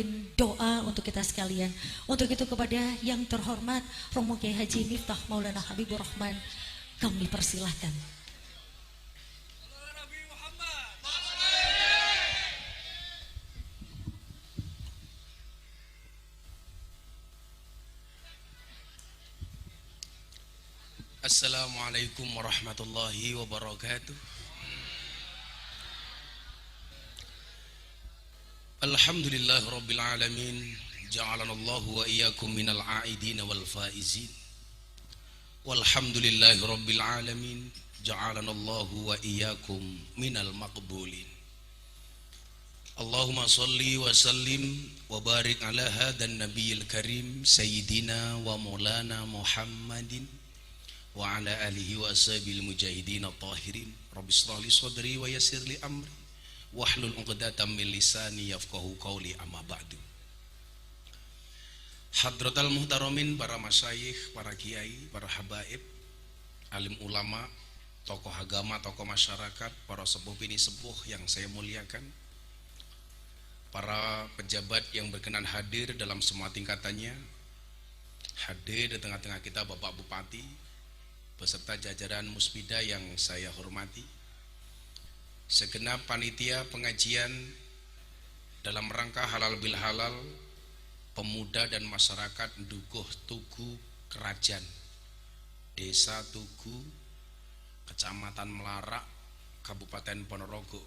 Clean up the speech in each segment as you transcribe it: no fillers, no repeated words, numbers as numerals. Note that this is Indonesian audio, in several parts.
mimpin doa untuk kita sekalian. Untuk itu kepada yang terhormat Romo Kiai Haji Miftah Maulana Habibur Rahman, kami persilahkan. Assalamualaikum warahmatullahi wabarakatuh. Alhamdulillah rabbil alamin, ja'alanallahu wa iyyakum minal aidin wal faizin. Walhamdulillahi rabbil alamin, ja'alanallahu wa iyyakum minal maqbulin. Allahumma salli wa sallim wa barik ala hadan nabiyil karim sayyidina wa maulana Muhammadin wa ala alihi wa ashabil mujahidin at-tahirin. Rabbi shrah li sadri wa yassir li amri wahlul 'uqdatam min lisani yafqahu qawli, amma ba'du. Hadratal muhtaramin, para masyayikh, para kiai, para habaib, alim ulama, tokoh agama, tokoh masyarakat, para sepuh bini sepuh yang saya muliakan, para pejabat yang berkenan hadir dalam semua tingkatannya, hadir di tengah-tengah kita Bapak Bupati beserta jajaran Musbida yang saya hormati, segenap panitia pengajian dalam rangka halal bil halal, pemuda dan masyarakat Dukuh Tugu Kerajaan, Desa Tugu, Kecamatan Melarak, Kabupaten Ponorogo,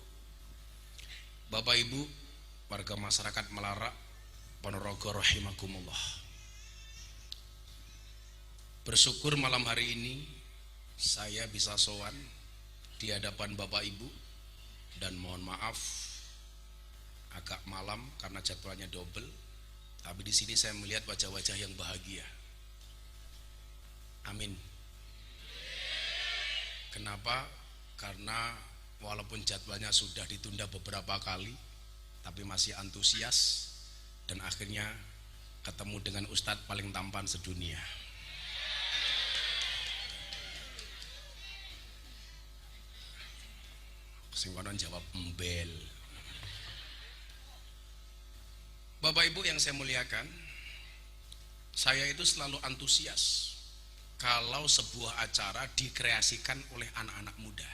Bapak Ibu, warga masyarakat Melarak, Ponorogo rahimakumullah. Bersyukur malam hari ini saya bisa sowan di hadapan Bapak Ibu, dan mohon maaf agak malam karena jadwalnya double, tapi di sini saya melihat wajah-wajah yang bahagia. Amin. Kenapa? Karena walaupun jadwalnya sudah ditunda beberapa kali, tapi masih antusias dan akhirnya ketemu dengan Ustadz paling tampan sedunia. Sing konon jawab embel. Bapak Ibu yang saya muliakan, saya itu selalu antusias kalau sebuah acara dikreasikan oleh anak-anak muda.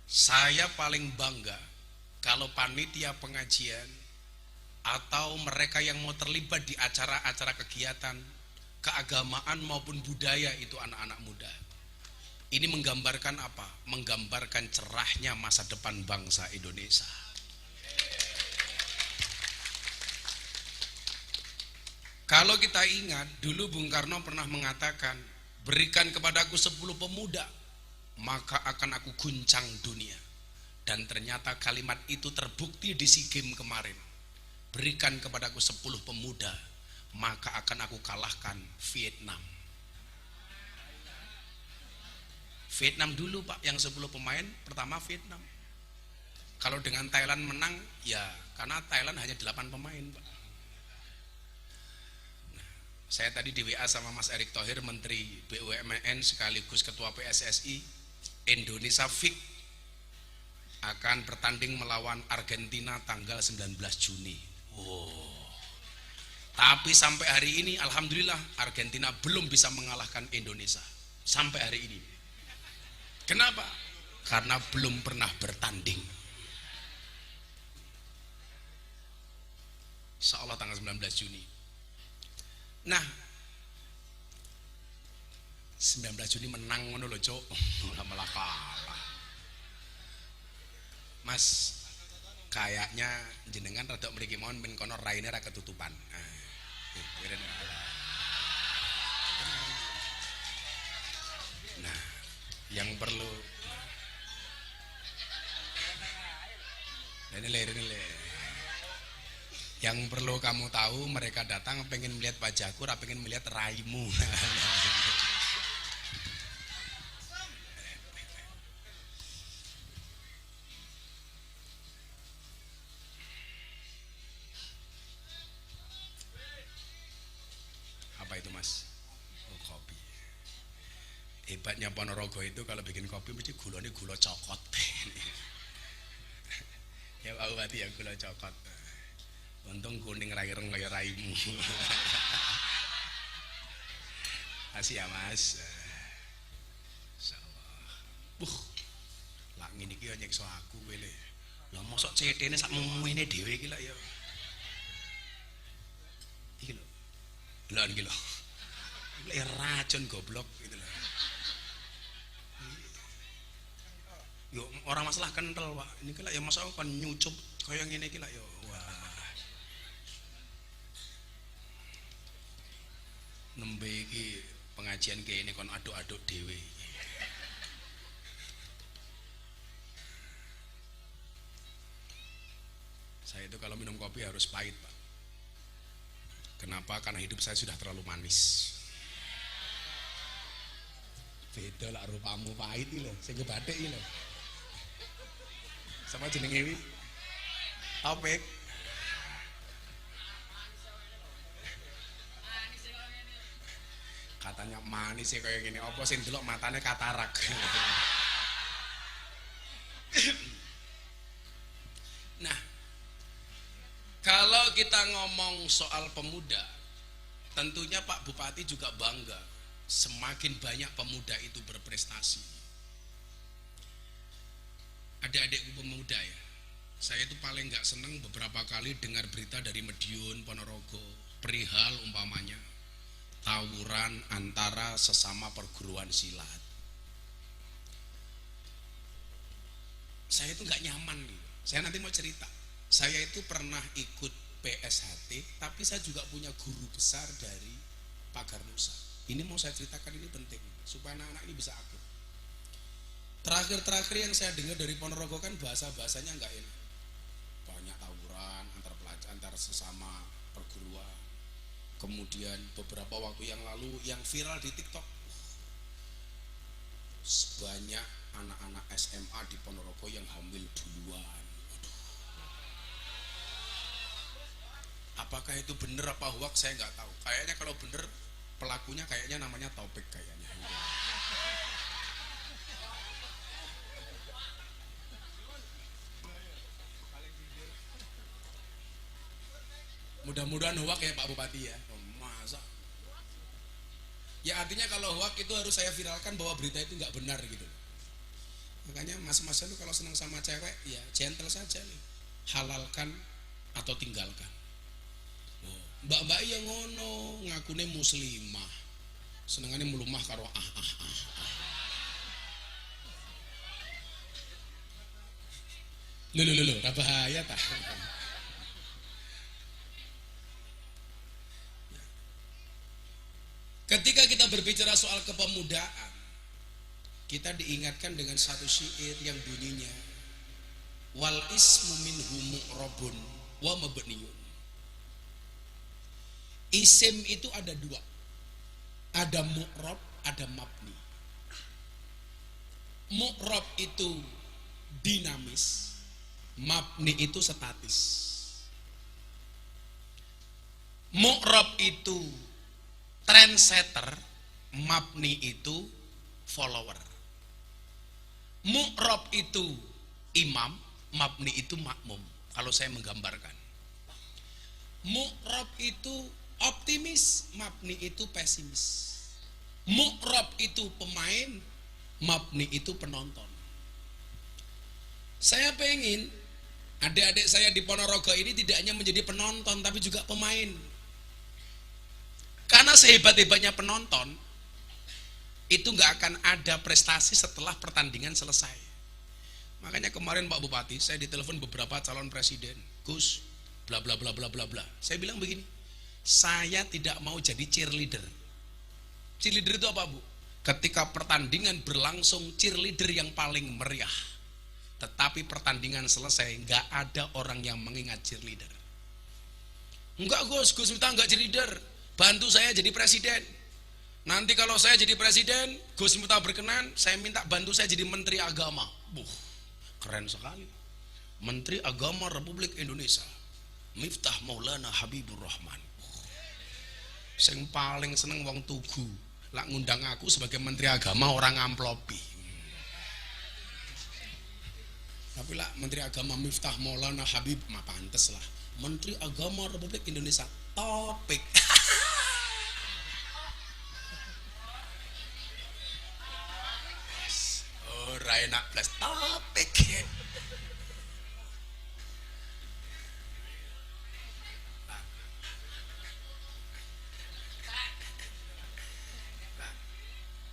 Saya paling bangga kalau panitia pengajian atau mereka yang mau terlibat di acara-acara kegiatan keagamaan maupun budaya itu anak-anak muda. Ini menggambarkan apa? Menggambarkan cerahnya masa depan bangsa Indonesia. Kalau kita ingat, dulu Bung Karno pernah mengatakan, berikan kepadaku 10 pemuda, maka akan aku guncang dunia. Dan ternyata kalimat itu terbukti di SEA Games kemarin. Berikan kepadaku 10 pemuda, maka akan aku kalahkan Vietnam. Vietnam dulu Pak, yang 10 pemain pertama Vietnam. Kalau dengan Thailand menang, ya karena Thailand hanya 8 pemain Pak. Nah, saya tadi di WA sama Mas Erick Thohir, Menteri BUMN sekaligus Ketua PSSI, Indonesia Fik akan bertanding melawan Argentina tanggal 19 Juni. Wow. Tapi sampai hari ini alhamdulillah Argentina belum bisa mengalahkan Indonesia sampai hari ini. Kenapa? Karena belum pernah bertanding. Insya Allah tanggal 19 Juni. Nah, 19 Juni menang ngono lho, Cuk. Malah kalah. Mas, kayaknya jenengan rada mriki mawon men kono raine ra ketutupan. Nah, yang perlu yang perlu kamu tahu, mereka datang pengen melihat wajahku, pengen melihat raimu. Apa itu Mas? Oh, kopi. Hebatnya Ponorogo itu kalau bikin kopi mesti gulanya gula cokot. Ya Pak Bupati ya, gula cokot. Untung kuning raireng kaya raimu. Kasih ya Mas. Insyaallah. Lah ngene iki yo nyiksa aku kowe le. Lah mosok cetene sak mumune dhewe iki lak ya. Iki lho. Lah iki lho. Lek racun goblok gitu lho. Yo orang masalah kental, Pak. Ini ki lak ya mosok kon nyucup kaya ngene iki lak ya. Wah. Nembe iki pengajian kene kon aduk-aduk dhewe. Saya itu kalau minum kopi harus pahit, Pak. Kenapa? Karena hidup saya sudah terlalu manis. Beda lah rupamu pahit iki lho, sing kebathik iki lho. Sama jenenge iki? Topik. Katanya manis sih kayak gini, apa sih delok matanya katarak. Nah, kalau kita ngomong soal pemuda, tentunya Pak Bupati juga bangga semakin banyak pemuda itu berprestasi. Adik-adikku pemuda ya, saya itu paling nggak seneng beberapa kali dengar berita dari Madiun, Ponorogo, perihal umpamanya tawuran antara sesama perguruan silat. Saya itu nggak nyaman gitu. Saya nanti mau cerita. Saya itu pernah ikut PSHT, tapi saya juga punya guru besar dari Pagar Nusa. Ini mau saya ceritakan, ini penting supaya anak-anak ini bisa akur. Terakhir yang saya dengar dari Ponorogo kan bahasanya nggak enak. Banyak tawuran antar pelajar, antar sesama perguruan. Kemudian beberapa waktu yang lalu yang viral di TikTok, sebanyak anak-anak SMA di Ponorogo yang hamil duluan. Apakah itu benar apa hoax saya nggak tahu. Kayaknya kalau benar pelakunya kayaknya namanya Topik kayaknya. Mudah-mudahan hoax ya Pak Bupati ya. Masa? Ya artinya kalau hoax itu harus saya viralkan bahwa berita itu nggak benar gitu. Makanya mas-mas itu kalau senang sama cewek ya gentle saja nih. Halalkan atau tinggalkan. Oh, mbak-mbak yang ngono ngakune muslimah. Senengane melumah karo Lho, ra bahaya ta. Ketika kita berbicara soal kepemudaan, kita diingatkan dengan satu syair yang bunyinya wal ismu minhu mu'rabun wa mabniyun. Isim itu ada dua, ada mu'rab, ada mabni. Mu'rab itu dinamis, mabni itu statis. Mu'rab itu trendsetter, mabni itu follower. Mu'rab itu imam, mabni itu makmum. Kalau saya menggambarkan, mu'rab itu optimis, mabni itu pesimis. Mu'rab itu pemain, mabni itu penonton. Saya pengen adik-adik saya di Ponorogo ini tidak hanya menjadi penonton tapi juga pemain. Karena sehebat-hebatnya penonton itu nggak akan ada prestasi setelah pertandingan selesai. Makanya kemarin Pak Bupati saya ditelepon beberapa calon presiden, Gus, bla bla bla bla bla bla. Saya bilang begini, saya tidak mau jadi cheerleader. Cheerleader itu apa Bu? Ketika pertandingan berlangsung cheerleader yang paling meriah, tetapi pertandingan selesai nggak ada orang yang mengingat cheerleader. Enggak Gus minta nggak cheerleader. Bantu saya jadi presiden. Nanti kalau saya jadi presiden, Gus Miftah berkenan, saya minta bantu saya jadi menteri agama. Keren sekali. Menteri Agama Republik Indonesia, Miftah Maulana Habibur Rahman. Sing paling seneng wong tugu, lak ngundang aku sebagai menteri agama orang amplopi. Tapi lah Menteri Agama Miftah Maulana Habib mah pantes lah. Menteri Agama Republik Indonesia Topik. Ora enak plus Topik.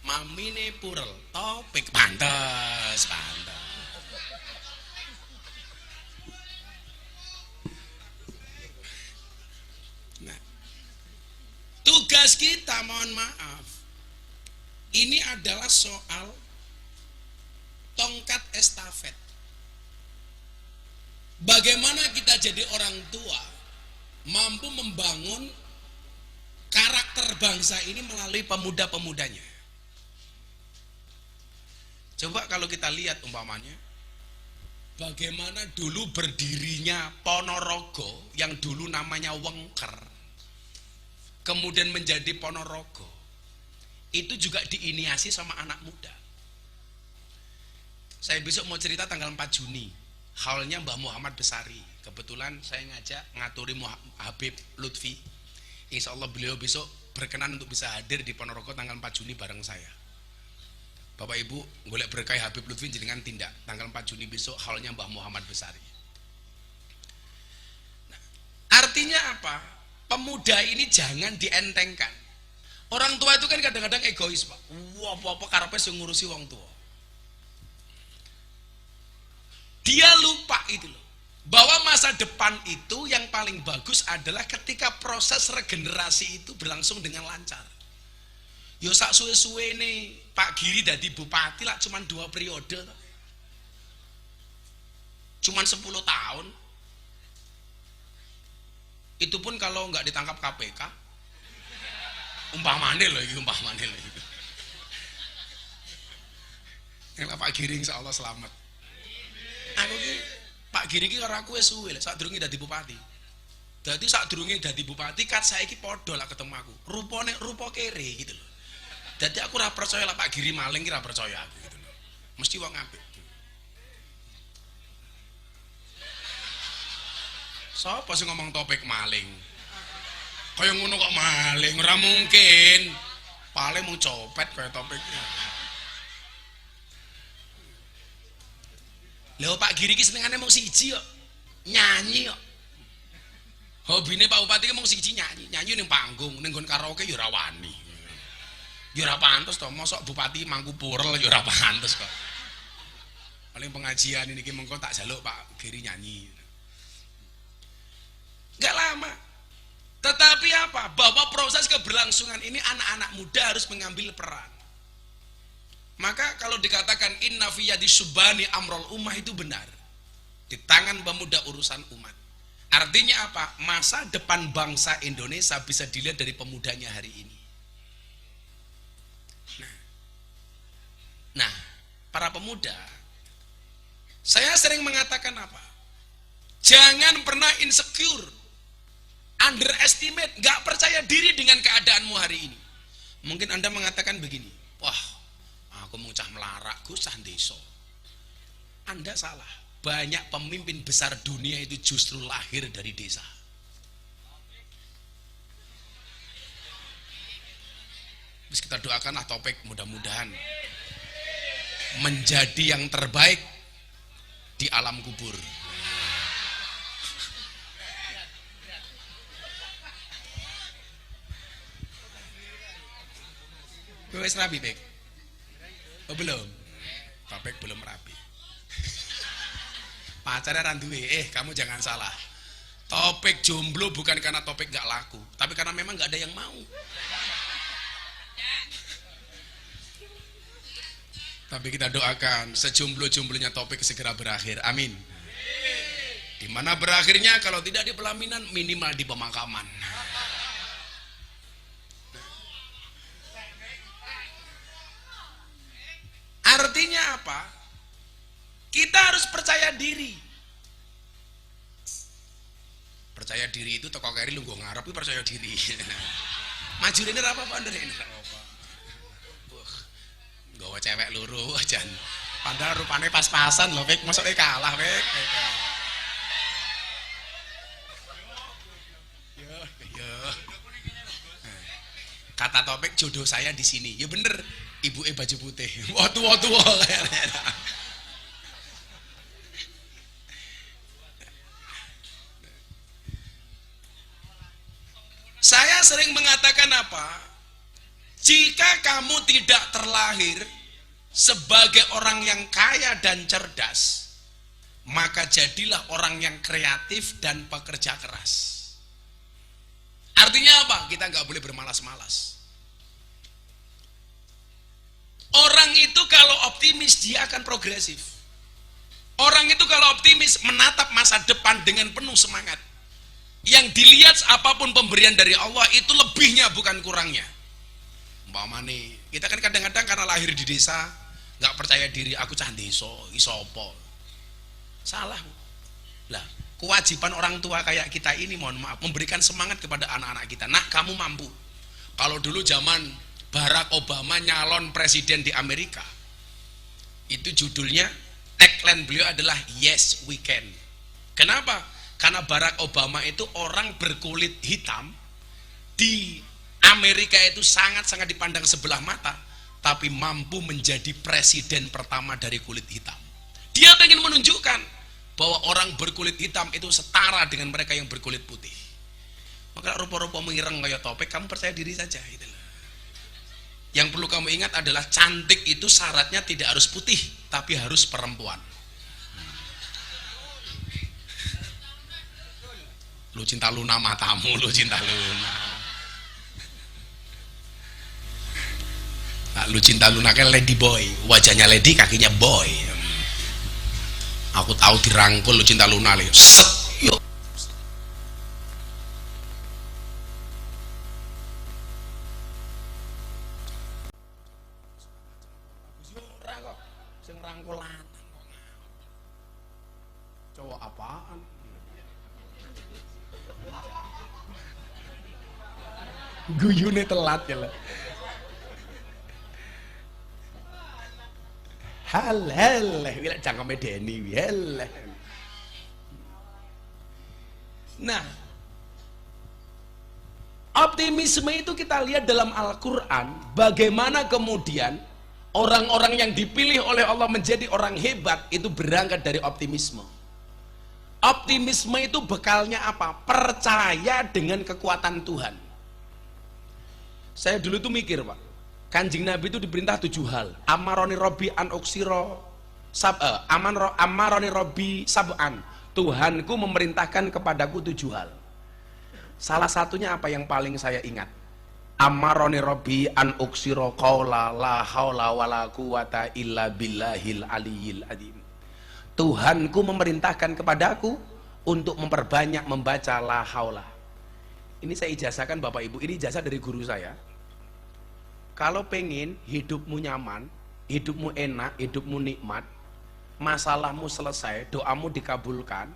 Mamine Purel Topik pantes. Nah, tugas kita mohon maaf ini adalah soal tongkat estafet. Bagaimana kita jadi orang tua mampu membangun karakter bangsa ini melalui pemuda-pemudanya. Coba kalau kita lihat umpamanya bagaimana dulu berdirinya Ponorogo yang dulu namanya Wengker, kemudian menjadi Ponorogo, itu juga diinisiasi sama anak muda. Saya besok mau cerita tanggal 4 Juni, haulnya Mbah Muhammad Besari. Kebetulan saya ngajak ngaturi Habib Lutfi. Insya Allah beliau besok berkenan untuk bisa hadir di Ponorogo tanggal 4 Juni bareng saya. Bapak Ibu, golek berkah Habib Lutfi jenengan tindak tanggal 4 Juni besok haulnya Mbah Muhammad Besari. Nah, artinya apa? Pemuda ini jangan dientengkan. Orang tua itu kan kadang-kadang egois, Pak. Wah, apa-apa karepe sing ngurusi wong tua. Dia lupa itu loh, bahwa masa depan itu yang paling bagus adalah ketika proses regenerasi itu berlangsung dengan lancar. Yo sak suwe-suwe nih Pak Giri dadi bupati lah cuman 2 periode, cuman 10 tahun. Itu pun kalau nggak ditangkap KPK. Umpamane loh, umpamane loh. Yang Pak Giri insya Allah selamat. Aku ki Pak Giri ki ora aku wis suwe lek sadurunge dadi bupati. Dadi sadurunge dadi bupati kat saiki padha lah ketemu aku. Rupane rupa kere gitu loh. Dadi aku ora percaya lah Pak Giri maling ki ora percaya aku gitu loh. Mesti wong apik. Sapa sing ngomong Topik maling? Kaya ngono kok maling, ora mungkin. Paling mau copet kaya Topik. Lho Pak Giri ki senengane mung siji kok. Nyanyi kok. Hobine Pak Bupati ki mung siji nyanyi. Nyanyi ning panggung, ning nggon karaoke ya ora wani. Ya ora pantes to, mosok bupati mangku purel ya ora pantes kok. Paling pengajian ini ki mengko tak jaluk Pak Giri nyanyi. Enggak lama. Tetapi apa? Bahwa proses keberlangsungan ini anak-anak muda harus mengambil peran. Maka kalau dikatakan inna fi yadi subani amrul ummah itu benar. Di tangan pemuda urusan umat. Artinya apa? Masa depan bangsa Indonesia bisa dilihat dari pemudanya hari ini. Nah, para pemuda, saya sering mengatakan apa? Jangan pernah insecure, underestimate, gak percaya diri dengan keadaanmu hari ini. Mungkin Anda mengatakan begini, wah, aku mau cah melarak, gue cah deso. Anda salah. Banyak pemimpin besar dunia itu justru lahir dari desa. Terus kita doakanlah Topik mudah-mudahan menjadi yang terbaik di alam kubur. Wes rapi, Bek? Oh belum? Topik belum rapi. Pacarnya randuwe, kamu jangan salah. Topik jomblo bukan karena Topik gak laku, tapi karena memang gak ada yang mau. Tapi kita doakan sejomblo-jomblonya Topik segera berakhir, amin. Dimana berakhirnya kalau tidak di pelaminan minimal di pemakaman. Artinya apa? Kita harus percaya diri. Percaya diri itu toko keri lu gue ngarep percaya diri. Maju ini apa-apa ini apa. Gawa cewek luru ajan. Padahal rupanya pas-pasan loh, Pik. Maksudnya kalah, Pik. Ya. Kata Topik, jodoh saya di sini. Ya bener, ibu baju putih. Wah tua. Saya sering mengatakan apa? Jika kamu tidak terlahir sebagai orang yang kaya dan cerdas, maka jadilah orang yang kreatif dan pekerja keras. Artinya apa? Kita nggak boleh bermalas-malas. Orang itu kalau optimis dia akan progresif. Orang itu kalau optimis menatap masa depan dengan penuh semangat. Yang dilihat apapun pemberian dari Allah itu lebihnya bukan kurangnya. Umpamane, kita kan kadang-kadang karena lahir di desa nggak percaya diri, aku cah desa, iso apa? Salah. Lah, kewajiban orang tua kayak kita ini, mohon maaf, memberikan semangat kepada anak-anak kita. Nah, kamu mampu. Kalau dulu zaman Barack Obama nyalon presiden di Amerika, itu judulnya, tagline beliau adalah Yes We Can. Kenapa? Karena Barack Obama itu orang berkulit hitam, di Amerika itu sangat-sangat dipandang sebelah mata, tapi mampu menjadi presiden pertama dari kulit hitam. Dia ingin menunjukkan bahwa orang berkulit hitam itu setara dengan mereka yang berkulit putih. Maka rupa-rupa mengireng kayak Topik, kamu percaya diri saja. Gitu. Yang perlu kamu ingat adalah cantik itu syaratnya tidak harus putih, tapi harus perempuan. Lu cinta Luna matamu, lu cinta Luna. Nah, lu cinta Luna kan lady boy, wajahnya lady, kakinya boy. Aku tahu dirangkul lu cinta Luna, le. Set, yuk. Sing rangkul lanang. Cowok apaan? Guyune telat ya lah. Hal, wila cangkeme Deni, hal. Nah, optimisme itu kita lihat dalam Al-Quran, bagaimana kemudian orang-orang yang dipilih oleh Allah menjadi orang hebat itu berangkat dari optimisme. Optimisme itu bekalnya apa? Percaya dengan kekuatan Tuhan. Saya dulu tuh mikir, Pak, Kanjeng Nabi itu diperintah 7 hal. Amaroni Robbi an uksiro amaroni Robbi sab'an. Tuhanku memerintahkan kepadaku 7 hal. Salah satunya apa yang paling saya ingat? Amaroni Robbi an uksiro qaula la haula wala quwata illa billahil aliyil adim. Tuhanku memerintahkan kepadaku untuk memperbanyak membaca la haula. Ini saya ijazahkan Bapak Ibu, ini ijazah dari guru saya. Kalau pengen hidupmu nyaman, hidupmu enak, hidupmu nikmat, masalahmu selesai, doamu dikabulkan,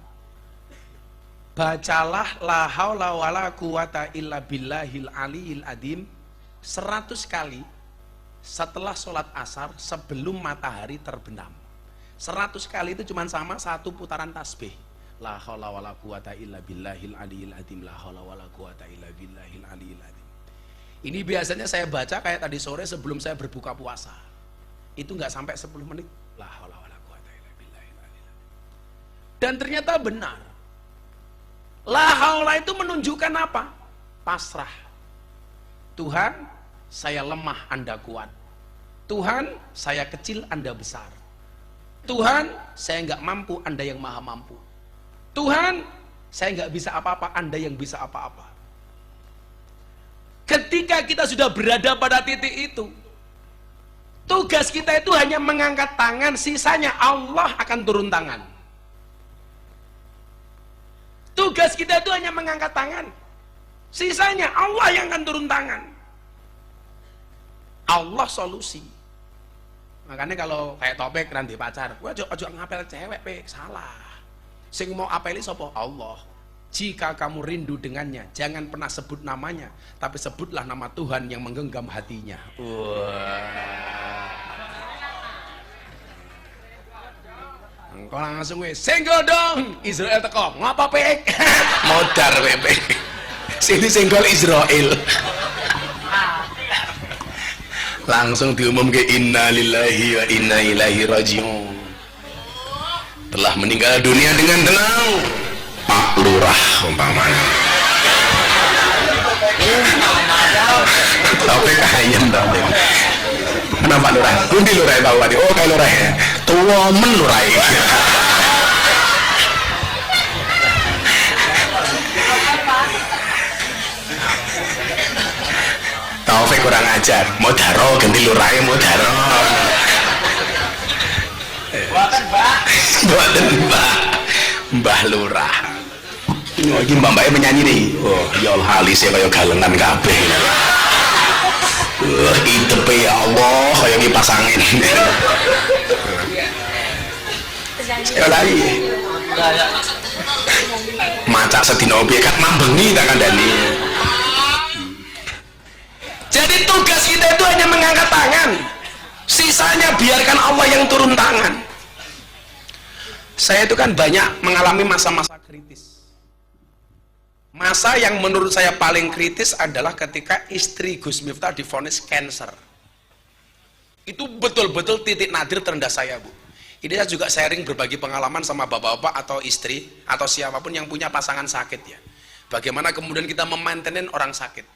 bacalah la haula wala quwata illa billahil aliyil adim 100 kali setelah sholat asar sebelum matahari terbenam. 100 kali itu cuma sama 1 putaran tasbih. La haula wala quwata illa billahil aliyil adim, la haula wala quwata illa billahil aliyil adim. Ini biasanya saya baca kayak tadi sore sebelum saya berbuka puasa. Itu nggak sampai 10 menit. La haula wala quwata illa billahil aliyil adim. Dan ternyata benar. La haula itu menunjukkan apa? Pasrah. Tuhan, saya lemah, Anda kuat. Tuhan, saya kecil, Anda besar. Tuhan, saya nggak mampu, Anda yang maha mampu. Tuhan, saya nggak bisa apa-apa, Anda yang bisa apa-apa. Ketika kita sudah berada pada titik itu, tugas kita itu hanya mengangkat tangan, sisanya Allah akan turun tangan. Tugas kita itu hanya mengangkat tangan, sisanya Allah yang akan turun tangan. Allah solusi. Makanya kalau kayak Topik nanti pacar, gue ojo ngapel cewek, pe, salah. Sing mau apeli sapa? Allah. Jika kamu rindu dengannya, jangan pernah sebut namanya, tapi sebutlah nama Tuhan yang menggenggam hatinya. Wah. Engko langsung wis senggol dong Israel teko. Ngapa pek? Modar kowe pek. Sini senggol Israel. Langsung diumumke inna lillahi wa inna ilaihi rajiun. Telah meninggal dunia dengan tenang Pak Lurah umpamanya. Tapi kayaknya tapi. Kenapa Lurah? Pundi Lurah tahu tadi? Oh kayak Lurah ya. Tua men Lurah. Taufik kurang ajar. Mau daro ganti Lurah mau daro. Buatan Mbah Lurah. Oh, ini mbak-mbaknya menyanyi nih. Oh, ya Allah halisnya kayak galengan kabeh. Itepe ya Allah kayak kipas angin. Sekali lagi. Macak sedina obyek kan mambengi tak kandani. Jadi tugas kita itu hanya mengangkat tangan. Sisanya biarkan Allah yang turun tangan. Saya itu kan banyak mengalami masa-masa kritis. Masa yang menurut saya paling kritis adalah ketika istri Gus Miftah divonis kanker. Itu betul-betul titik nadir terendah saya, Bu. Ini saya juga sharing berbagi pengalaman sama bapak-bapak atau istri atau siapapun yang punya pasangan sakit ya. Bagaimana kemudian kita memaintain orang sakit.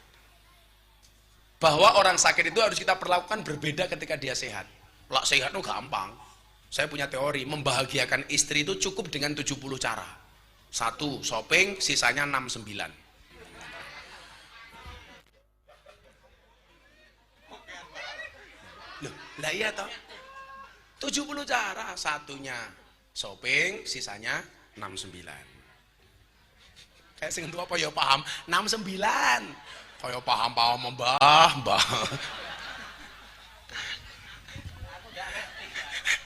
Bahwa orang sakit itu harus kita perlakukan berbeda ketika dia sehat. Lah sehat itu gampang. Saya punya teori, membahagiakan istri itu cukup dengan 70 cara. 1 shopping, sisanya 69. Loh, lah iya toh. 70 cara, satunya shopping, sisanya 69. Kayak sing tua apa ya paham, 69. Kaya paham-paham mbah.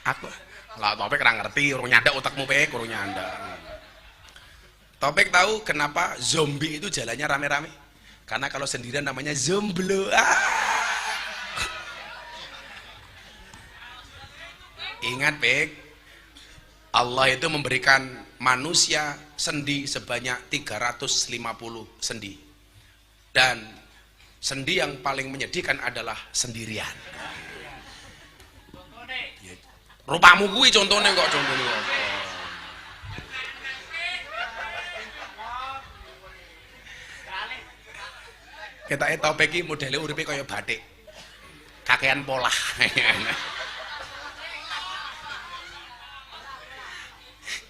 Aku lah Topik kurang ngerti, urung nyandak otakmu pek, urung nyandak. Topik tahu kenapa zombie itu jalannya rame-rame? Karena kalau sendirian namanya zomblo. Ingat pek, Allah itu memberikan manusia sendi sebanyak 350 sendi. Dan sendi yang paling menyedihkan adalah sendirian. Rupamu kuwi contohnya kok contohnya. Kita Topik iki modele uripe kaya batik. Kakean pola.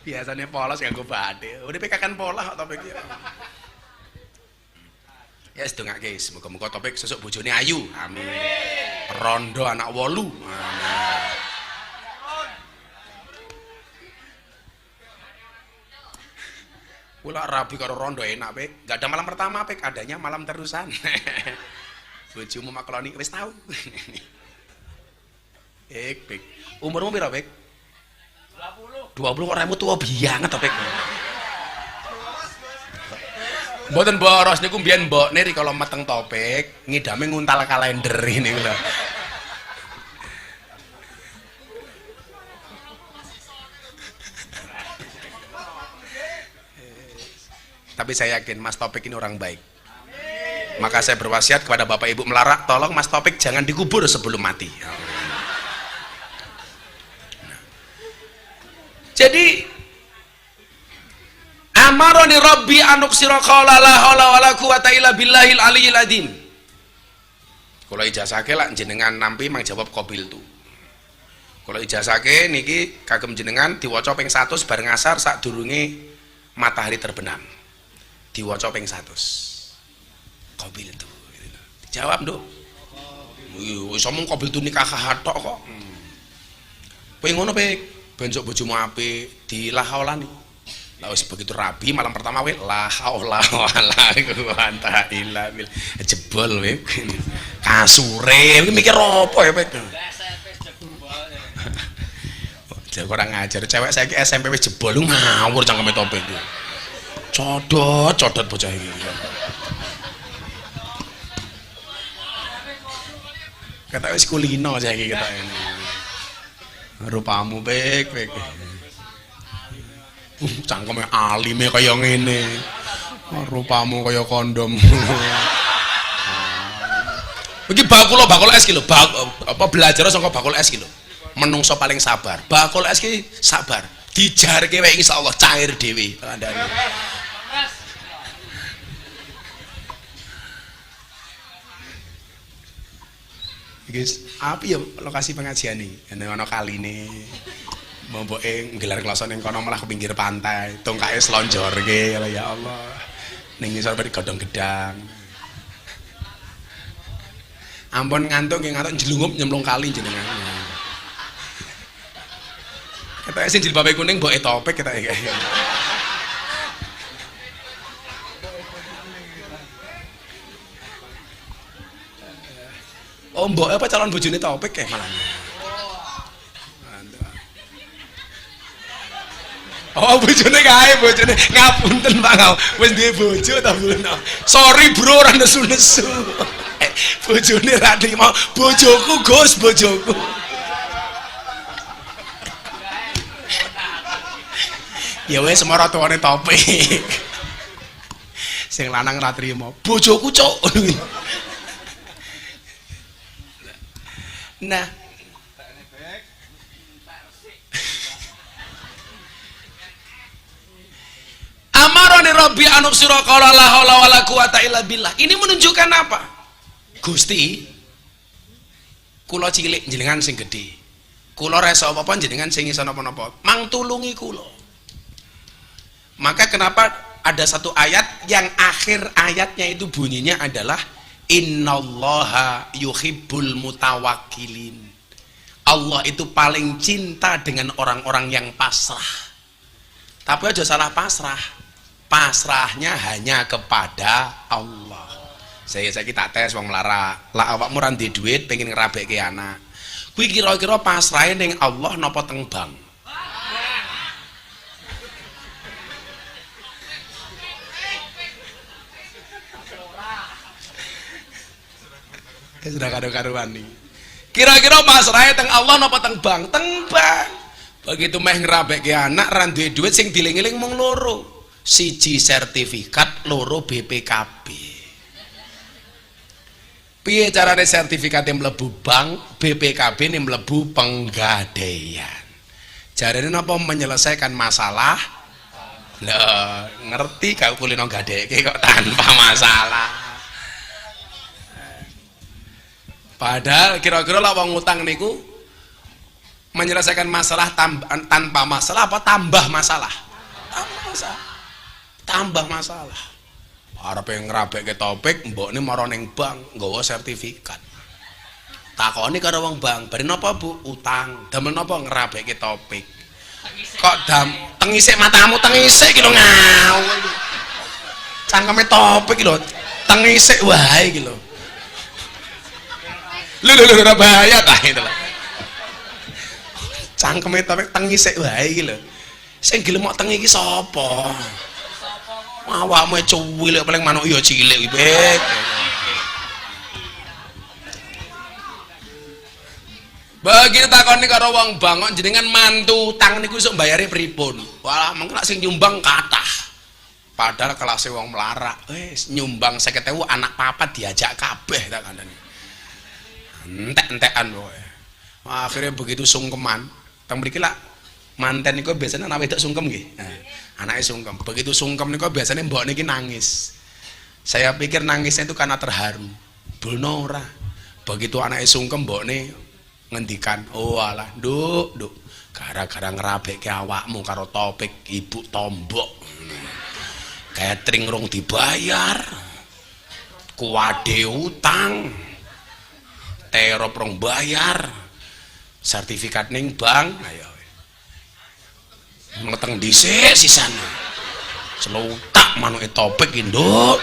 Biasanya polos nganggo batik. Uripe kakean pola kok Topik iki. Ya sedongake semoga-moga Topik sesuk bojone ayu. Amin. Rondo anak 8. Amin. Kula rabi karo rondo enak pek, gak ada malam pertama pek, adanya malam terusan. Bojomu makloni wis tau. Pek. Umurmu piro pek? 20. 20 kok remu tua banget to pek. Mboten boros niku mbiyen mbokne rikala meteng Topik, ngidame nguntal kalender ini lho. Tapi saya yakin Mas Topik ini orang baik. Maka saya berwasiat kepada Bapak Ibu Melarak, tolong Mas Topik jangan dikubur sebelum mati. Jadi amaroni Rabbi anuksira qala la haula wala quwata illa billahil aliyil adzim. Kalau ijazahke lak jenengan nampi mang jawab qabil tu. Kalau ijazahke niki kagem jenengan diwaca ping 100 bareng asar sadurunge matahari terbenam. Diwaca ping 100. Qabil tu. Jawab, Nduk. Wis omong qabil tu nikah hatok kok. Kowe ngono pek, benjok bojomu apik, dilahaulani. Lah wis begitu rabi malam pertama wis la haula wala quwata illa billah. Jebol weh. Kasure mikir apa ya pek. Jek kurang ngajar cewek saiki SMP wis jebol ngawur cangkeme Topik iki. Codot bocah iki. Kata wis kulino saiki ketok ini. Rupamu pek. Cangkeme alime kaya ngene. Rupamu kaya kondom. Iki bakul es ki lho, apa belajar saka bakul es ki lho. Menungso paling sabar. Bakul es ki sabar. Dijarke wae insyaallah cair dhewe. Kandhane. Guys, apa ya lokasi pengajian nih? Ana kaline. Mbok-mboke nggelar kloso ning kono malah ke pinggir pantai, tongkake slonjorke ya Allah. Ning ngisor bari godhong gedang. Ampun ngantuk nggih ngantuk njlungup nyemplung kali jenengan. Ketoke sing jilbabe kuning mboke topik ketoke. Oh mbok apa calon bojone topik kae malah. Oh bojone kae bojone ngapunten Pak Ngau wis duwe bojo ta belum. Sorry bro ora nesu-nesu. Bojone ra mau bojoku Gus bojoku. Ya wis semara tuwane topik. Sing lanang ra trimo. Bojoku cuk. Nah. Amarani Rabbi anuksira qala la haula wala quwata illa billah. Ini menunjukkan apa? Gusti kula cilik jenengan sing gedhe. Kula resa apa-apa jenengan sing iso napa-napa. Mang tulungi kula. Maka kenapa ada satu ayat yang akhir ayatnya itu bunyinya adalah innallaha yuhibbul mutawakkilin. Allah itu paling cinta dengan orang-orang yang pasrah. Tapi aja salah pasrah. Pasrahnya hanya kepada Allah. Saya kita tes wong melarat. Lah awakmu ra ndek duit pengen ngerabekke anak. Kuwi kira-kira pasrahe ning Allah napa teng bank? Sudah karo-karuan nih. Kira-kira pasrahe teng Allah napa teng bank? Teng bank. Begitu meh ngerabekke anak ra duwe duit sing diling-iling mung loro. Siji sertifikat, loro BPKB. Piye carane sertifikate mlebu bank, BPKB ini mlebu penggadaian. Jarene napa menyelesaikan masalah? Lah, ngerti kau kulino gadekke kok tanpa masalah. Padahal kira-kira lah wong ngutang niku menyelesaikan masalah tanpa masalah apa tambah masalah? Tambah masalah. Tambah masalah. Arepe ngrabekke topik, mbokne mara ning bank nggawa sertifikat. Takoni karo wong bank, "Bari napa Bu? Utang." "Damel napa ngrabekke topik?" "Kok tengisik matamu tengisik iki lho ngawur." Cangkeme topik iki lho, tengisik wae iki lho. Lho ora bahaya ta itu lho. Cangkeme topik tengisik wae iki lho. Sing gelem mok tengi iki sapa? Awakmu cuwil paling manuk ya cilik iki, Bek. Begitu takoni karo wong bank, jenengan mantu utang niku iso mbayare pripun? Walah mengko sing nyumbang kathah. Padahal kelas wong melarat, wis nyumbang 50.000 anak papat diajak kabeh tak kandhani. Entek-entekan pokoke. Akhirnya begitu sungkeman, teng mriki lak manten niku biasanya anak wedok sungkem nggih. Anaknya sungkem. Begitu sungkem niku biasanya mbok niki nangis. Saya pikir nangisnya itu karena terharu. Bono ora. Begitu anaknya sungkem mbokne ngendikan, "Oh alah, Nduk, gara-gara ngerabekke awakmu karo topik ibu tombok. Catering rong dibayar. Kuwade utang. Terop rong bayar. Sertifikat ning bank." Ayo. Meteng dhisik sisane. Celutak manuke topik iki, Nduk.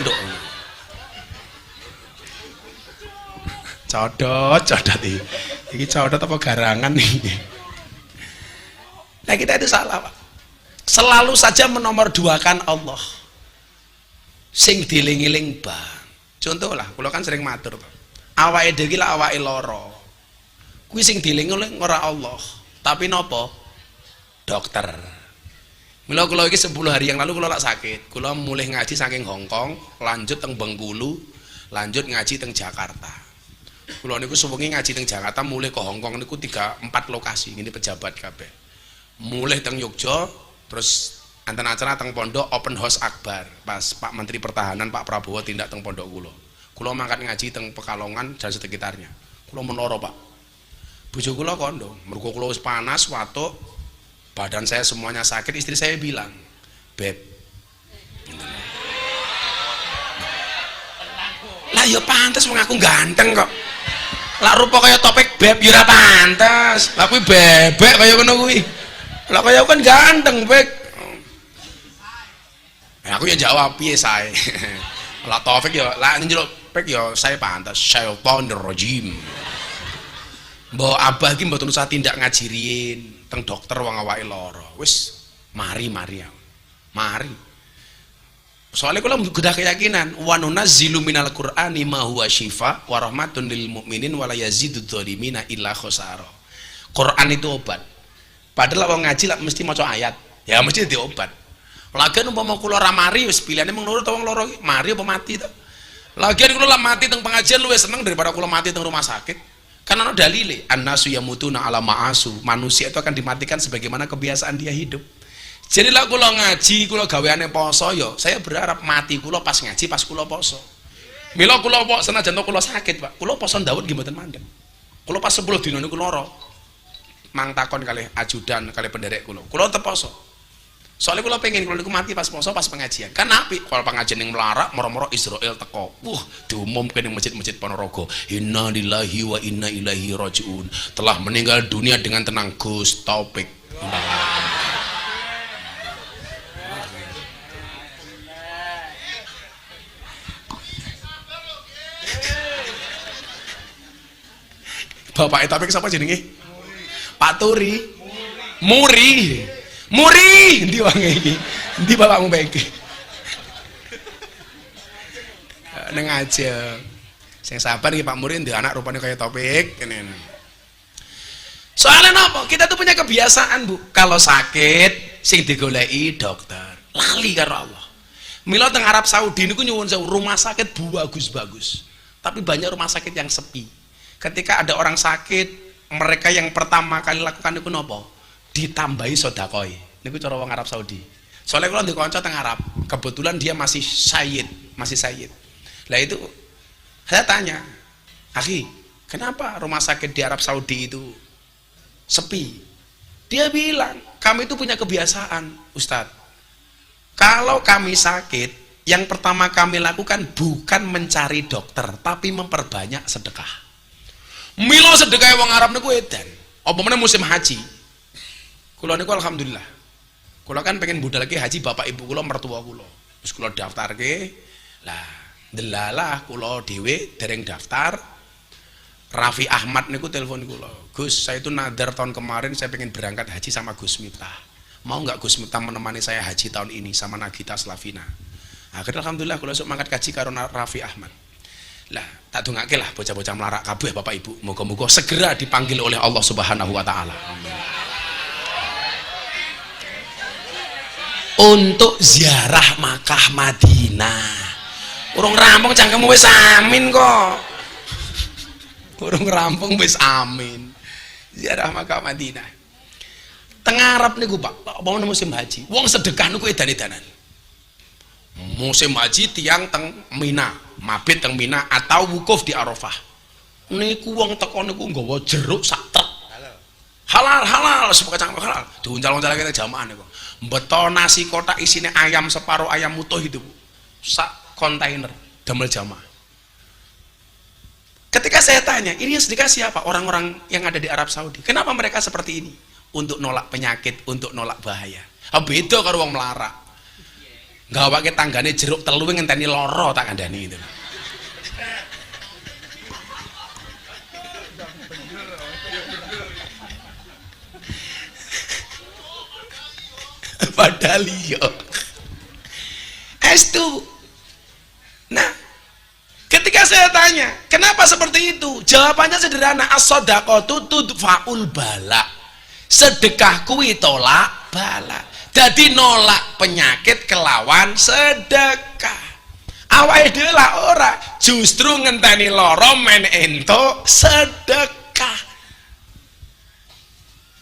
Codot iki codot apa garangan nih? Nah kita itu salah Pak. Selalu saja menomorduakan Allah. Sing diling-iling bang. Contoh lah, kula kan sering matur Pak. Awake dhewe iki lak awake lara. Kuwi sing diling-iling ora Allah, tapi napa? Dokter. Mila kula iki 10 hari yang lalu kula lak sakit. Kula mulai ngaji saking Hongkong, lanjut teng Bengkulu, lanjut ngaji teng Jakarta. Kula niku sewengi ngaji teng Jakarta, mulai ke Hongkong niku 3-4 lokasi, ini pejabat kabeh. Mulai teng Yogya, terus anten acara teng pondok open house akbar. Pas Pak Menteri Pertahanan Pak Prabowo tindak teng pondok kula. Kula mangkat ngaji teng Pekalongan dan sekitarnya. Kula menara, Pak. Bojo kula kondo, mergo kula wis panas, watuk, badan saya semuanya sakit, istri saya bilang, "Beb." Lah ya pantes wong aku ganteng kok. Lah rupa kaya topik beb ya ora pantes. Lah kuwi bebek kaya ngono kuwi. Lah kaya kan ganteng, Beb. Nah, aku ya jawab piye sae. Lah Taufik ya, lah njero Pek ya saya pantes, syaitonir rajim. Mbok abah iki mboten usah tindak ngaji riyin, teng dokter wong awake lara. Wis mari. Soalnya kula udah keyakinan wa nunazzilu minal qur'ani ma huwa syifa wa rahmatun lil mu'minin wa la yazidud dhalimina illa khosara. Quran itu obat. Padahal wong ngaji lah mesti maca ayat. Ya mesti di obat. Lagian umpama kula ora mari wis pilihane mung loro ta wong loro iki, mari apa mati ta. Lagian kula mati teng pengajian luwih seneng daripada kula mati teng rumah sakit. Karena ada dalile, annasu yamutuna ala ma'asu. Manusia itu akan dimatikan sebagaimana kebiasaan dia hidup. Jadi lah kula ngaji, kula gaweane poso yo, saya berharap mati kula pas ngaji, pas kula poso. Mila kula poso senajan to kula sakit, Pak. Kula poso ndawet nggih mboten mandeg. Kula pas 10 dina niku lara. Mang takon kalih ajudan kalih penderek kula. Kula tetep poso. Soalnya kula pengen kula niku mati pas poso pas pengajian. Kan apik kalau pengajian yang melarak moro-moro Israel teko. Diumumkan di masjid-masjid Ponorogo. Inna lillahi wa inna ilaihi rajiun. Telah meninggal dunia dengan tenang Gus Taufik. Bapak Taufik siapa jenenge? Pak Turi. Muri, endi wong iki? Endi bapakmu iki? Neng aja. Sing sabar iki Pak Muri ndek anak rupane kaya Topik kene. Soalnya napa? Kita tuh punya kebiasaan, Bu. Kalau sakit sing digoleki dokter. Lali karo Allah. Mila teng Arab Saudi niku nyuwun sewu rumah sakit bagus-bagus. Tapi banyak rumah sakit yang sepi. Ketika ada orang sakit, mereka yang pertama kali lakukan niku napa? Ditambahi sedekah. Niku cara wong Arab Saudi. Soalnya kalau di kanca teng Arab, kebetulan dia masih sayyid. Lah itu saya tanya, "Akhi, kenapa rumah sakit di Arab Saudi itu sepi?" Dia bilang, "Kami itu punya kebiasaan, Ustadz. Kalau kami sakit, yang pertama kami lakukan bukan mencari dokter, tapi memperbanyak sedekah." Milo sedekah wong Arab niku edan. Apa meneh musim haji. Kula niku alhamdulillah. Kula kan pengen budal lagi haji bapak ibu kula mertua kula. Terus kula daftarke. Lah, delalah kula dhewe dereng daftar. Raffi Ahmad niku telepon kula. "Gus, saya itu nadar tahun kemarin saya pengen berangkat haji sama Gus Miftah. Mau nggak Gus Miftah menemani saya haji tahun ini sama Nagita Slavina?" Akhirnya alhamdulillah kula esuk mangkat kaji karo Raffi Ahmad. Lah, tak dongake lah bocah-bocah melarak kabeh Bapak Ibu. Moga-moga segera dipanggil oleh Allah Subhanahu wa taala. Untuk ziarah Makkah Madinah. Urung rampung cangkemmu wis amin kok. Urung rampung wis amin. Ziarah Makkah Madinah. Teng Arab niku, Pak, apa musim haji. Wong sedekah niku edan-edanan. Musim haji tiang teng Mina, mabit teng Mina atau wukuf di Arafah. Niku wong teko niku nggawa jeruk sak truk. Halal, semua kacang halal. Diuncal-uncal kita jamaah niku. Beto nasi kotak isinya ayam separuh ayam utuh itu, Bu. Sak kontainer damel jamaah. Ketika saya tanya, ini yang sedekah siapa? Orang-orang yang ada di Arab Saudi. Kenapa mereka seperti ini? Untuk nolak penyakit, untuk nolak bahaya. Beda karo wong melarat. Gawake tanggane jeruk telu ngenteni lara tak kandhani itu. Padahal iya. Estu. Nah, ketika saya tanya, kenapa seperti itu? Jawabannya sederhana, as-shadaqatu tudfa'ul bala. Sedekah kuwi tolak bala. Jadi nolak penyakit kelawan sedekah. Awake dhewe lah ora, justru ngenteni lara men entuk sedekah.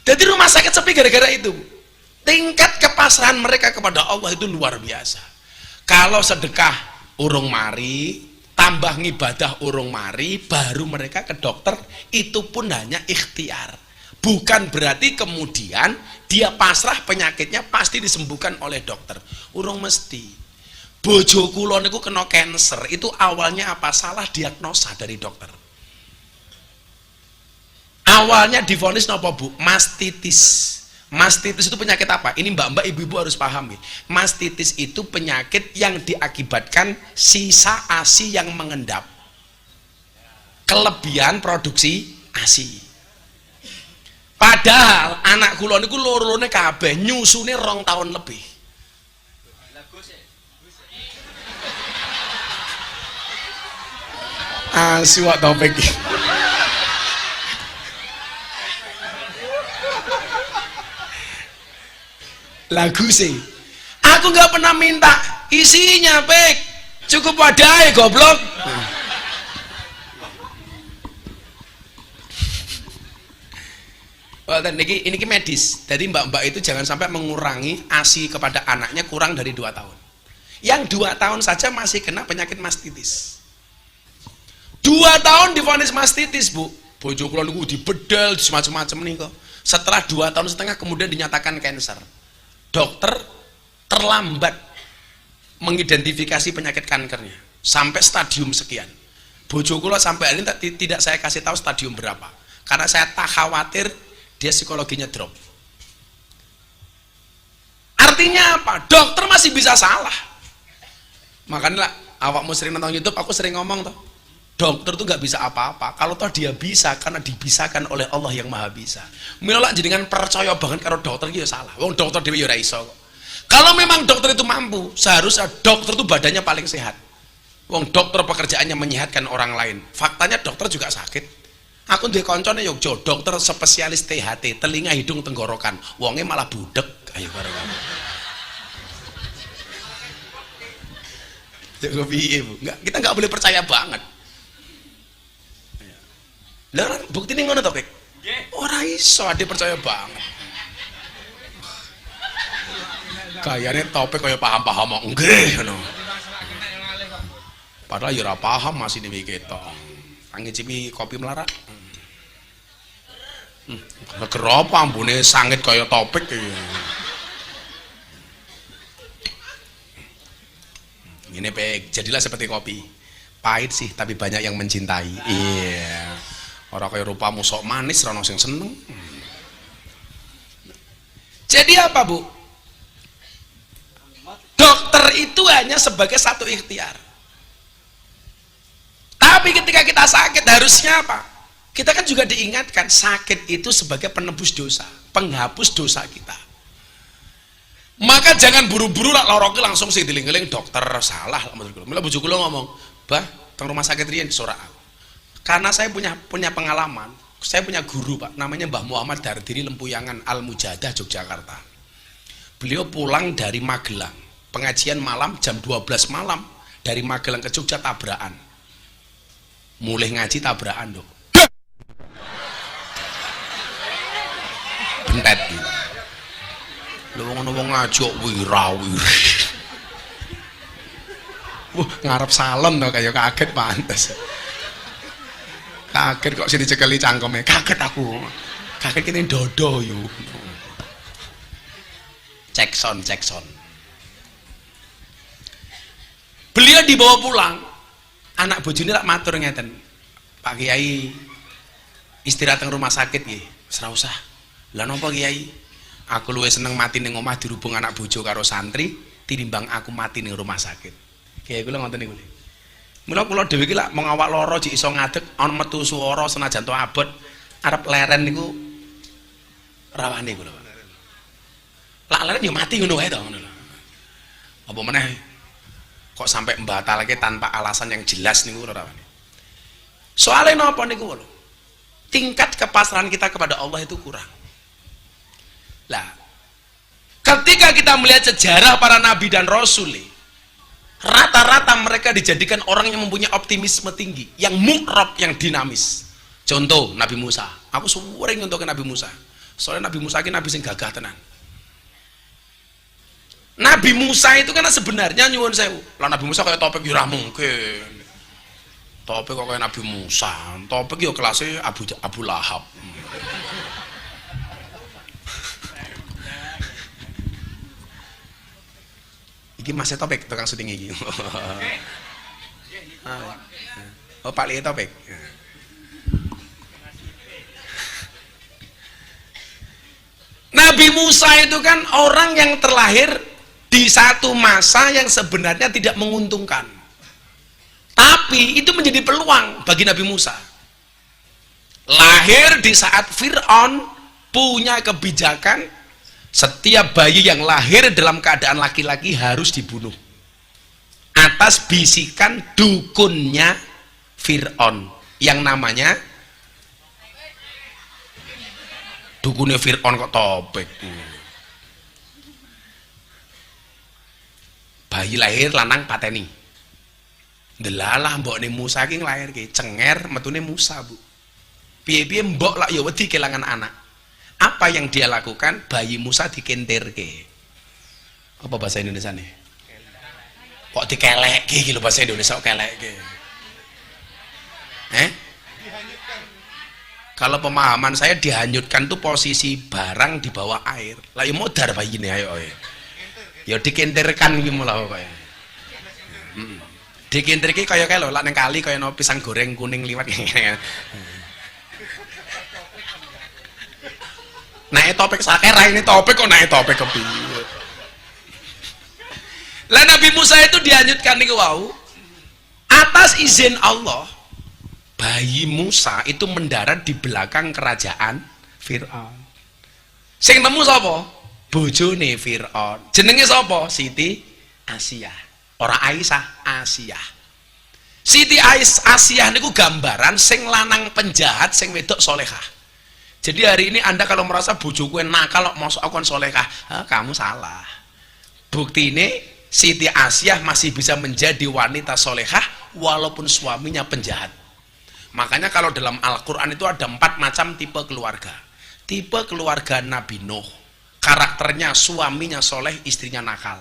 Jadi rumah sakit sepi gara-gara itu. Tingkat kepasrahan mereka kepada Allah itu luar biasa. Kalau sedekah urung mari, tambah ngibadah urung mari, baru mereka ke dokter, itu pun hanya ikhtiar. Bukan berarti kemudian dia pasrah penyakitnya pasti disembuhkan oleh dokter. Urung mesti. Bojo kula niku kena cancer, itu awalnya apa? Salah diagnosa dari dokter. Awalnya divonis napa Bu? Mastitis. Mastitis itu penyakit apa? Ini mbak-mbak, ibu-ibu harus pahami. Mastitis itu penyakit yang diakibatkan sisa ASI yang mengendap. Kelebihan produksi ASI. Padahal anak kula niku loro-lorone kabeh nyusune 2 tahun lebih. Asu wak topik. Lagu sih. Aku nggak pernah minta isinya, Pek. Cukup wadai goblok. Oh, dan ini medis. Jadi mbak-mbak itu jangan sampai mengurangi ASI kepada anaknya kurang dari 2 tahun. Yang 2 tahun saja masih kena penyakit mastitis. 2 tahun divonis mastitis, Bu. Bojo kula niku dibedel semacam-macam nih kok. Setelah 2,5 tahun kemudian dinyatakan kanker. Dokter terlambat mengidentifikasi penyakit kankernya sampai stadium sekian. Bojo kula sampai hari ini tidak saya kasih tahu stadium berapa. Karena saya tak khawatir dia psikologinya drop. Artinya apa? Dokter masih bisa salah. Makanya awakmu sering nonton YouTube, aku sering ngomong toh. Dokter tuh nggak bisa apa-apa. Kalau toh dia bisa karena dibisakan oleh Allah yang Maha Bisa. Mila jenengan percaya banget kalau dokter itu salah. Wong dokter dhewe ya ora iso kok. Kalau memang dokter itu mampu, seharusnya dokter itu badannya paling sehat. Wong dokter pekerjaannya menyehatkan orang lain. Faktanya dokter juga sakit. Aku duwe kancane Yogyo, dokter spesialis THT, telinga, hidung, tenggorokan. Wonge malah budek. Ayo bareng. Ya piye, Bu? Enggak, kita nggak boleh percaya banget. Lah bukti ini ngono to, Pek? Nggih. Ora iso, ade percaya banget. Kayane topik kaya paham-paham kok nggih ngono. Padahal ya ora paham masih dhewe ketok. Ngicipi kopi melarat. Gerapa ambune sangit kaya topik iki. Ini Pek, jadilah seperti kopi. Pahit sih, tapi banyak yang mencintai. Iya. Orang kaya rupamu sok manis, rano sing seneng. Jadi apa, Bu? Dokter itu hanya sebagai satu ikhtiar. Tapi ketika kita sakit harusnya apa? Kita kan juga diingatkan sakit itu sebagai penebus dosa, penghapus dosa kita. Maka jangan buru-buru lah loroki langsung sih diling-eling dokter salah. Mila bojo kula ngomong, "Bah, teng rumah sakit riyen disorak aku." Karena saya punya pengalaman, saya punya guru Pak, namanya Mbah Muhammad Dardiri Lempuyangan Al-Mujadah Yogyakarta. Beliau pulang dari Magelang, pengajian malam jam 12 malam, dari Magelang ke Jogja tabrakan. Mulai ngaji tabrakan dong. Bentet gitu. Lu ngono-ngono ngaji kok wirawiri. Ngarep salon tuh kayak kaget pantes. Kaget kok sini cekeli cangkeme, kaget aku. Kaget kene dodo yo. Cek sound. Beliau dibawa pulang. Anak bojone lak matur ngeten. Pak Kiai istirahat teng rumah sakit nggih. Wis ora usah. Lah napa Kiai? Aku luwih seneng mati ning omah dirubung anak bojo karo santri tinimbang aku mati ning rumah sakit. Kiai kula ngoten niku. Mula kula dhewe iki lak mengawak lara jek iso ngadeg ana metu swara senajan to abot arep leren niku rawane kula. Lak leren yo mati ngono wae to ngono lho. Apa meneh kok sampai membatalke tanpa alasan yang jelas niku lho rawane. Soalnya napa niku lho? Tingkat kepasrahan kita kepada Allah itu kurang. Lah Ketika kita melihat sejarah para nabi dan rasul, rata-rata mereka dijadikan orang yang mempunyai optimisme tinggi, yang mukrab, yang dinamis. Contoh Nabi Musa, aku sering untuk Nabi Musa, soalnya Nabi Musa ini nabi sing gagah tenan. Nabi Musa itu kan sebenarnya nyuwun sewu, lah Nabi Musa kayak topik ora mungkin. Topik kok kayak Nabi Musa, topik yo kelasnya Abu Lahab. Iki masih topik tukang syuting iki. Oh Pak Li topik. Nabi Musa itu kan orang yang terlahir di satu masa yang sebenarnya tidak menguntungkan, tapi itu menjadi peluang bagi Nabi Musa. Lahir di saat Fir'aun punya kebijakan setiap bayi yang lahir dalam keadaan laki-laki harus dibunuh atas bisikan dukunnya Fir'aun yang namanya dukunnya Fir'aun kok topik. Bayi lahir lanang pateni. Delalah mbokne Musa ki lahir ki cenger metune Musa, Bu. Piye-piye mbok lak ya wedi kelangan anak. Apa yang dia lakukan? Bayi Musa dikentirke. Apa bahasa Indonesia nih? Kok dikelekke iki lho bahasa Indonesia kok kelekke. Kalau pemahaman saya dihanyutkan tuh posisi barang di bawah air. Lah ya modar bayi ini ayo. Ya dikentirkan iki mulah kok. Dikentirke kaya lho lak ning kali kaya no pisang goreng kuning liwat. Naik topik sakera ini topik kok naik topik kepiye. Lah Nabi Musa itu dihanyutkan niku wau atas izin Allah. Bayi Musa itu mendarat di belakang kerajaan Fir'aun. Sing nemu sapa? Bojone Fir'aun. Jenenge sapa? Siti Asiyah. Ora Aisyah, Asiyah. Siti Asiyah niku gambaran sing lanang penjahat sing wedok solehah. Jadi hari ini Anda kalau merasa bojoku nakal kok mosok aku solehah, kamu salah. Bukti ini Siti Asiyah masih bisa menjadi wanita solehah walaupun suaminya penjahat. Makanya kalau dalam Al-Quran itu ada 4 macam tipe keluarga. Tipe keluarga Nabi Nuh, karakternya suaminya soleh, istrinya nakal.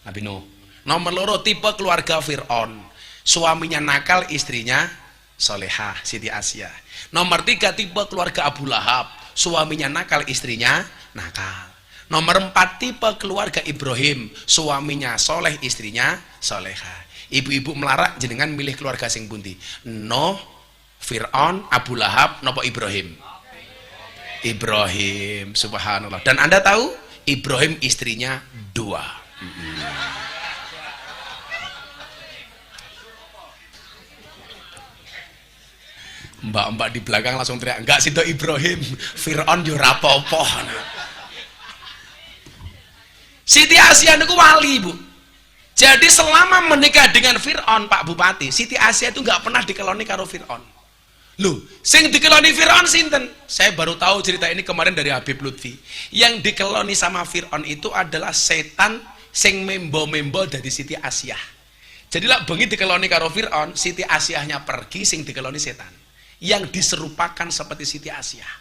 Nabi Nuh. Nomor 2 tipe keluarga Fir'aun, suaminya nakal, istrinya solehah, Siti Asiyah. Nomor 3 tipe keluarga Abu Lahab, suaminya nakal, istrinya nakal. Nomor 4 tipe keluarga Ibrahim, suaminya soleh, istrinya solehah. Ibu-ibu melarat jenengan milih keluarga sing pundi? Nuh, Fir'aun, Abu Lahab, nopo Ibrahim? Ibrahim, subhanallah. Dan Anda tahu Ibrahim istrinya 2. Mbak-mbak di belakang langsung teriak, enggak situ Ibrahim, Fir'aun yo rapopo. Siti Asiyah niku wali, Bu. Jadi selama menikah dengan Fir'aun, Pak Bupati, Siti Asiyah itu enggak pernah dikeloni karo Fir'aun. Loh, sing dikeloni Fir'aun sinten? Saya baru tahu cerita ini kemarin dari Habib Lutfi. Yang dikeloni sama Fir'aun itu adalah setan sing membo-membo dari Siti Asiyah. Jadi lah bengi dikeloni karo Fir'aun, Siti Asiyahnya pergi, sing dikeloni setan. Yang diserupakan seperti Siti Asiyah.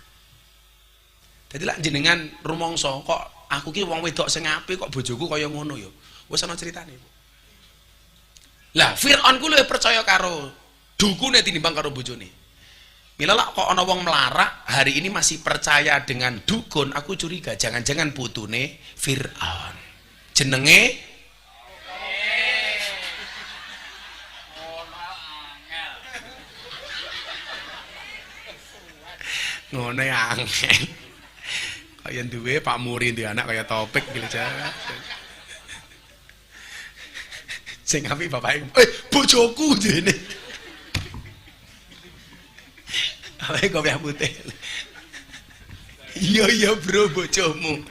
Jadi lah jenengan rumangsa kok aku ki wong wedok sing apik kok bojoku kaya ngono ya. Wis ana critane, Bu. Lah Fir'aun ku luwih percaya karo dukune tinimbang karo bojone. Mila kok ana wong melarat hari ini masih percaya dengan dukun, aku curiga jangan-jangan putune Fir'aun. Jenenge ngono ya angel. Kaya duwe Pak Muri duwe anak kaya topik gitu aja. Sing apik bapake, bojoku jene. Awake kopiah putih. Iya bro, bojomu.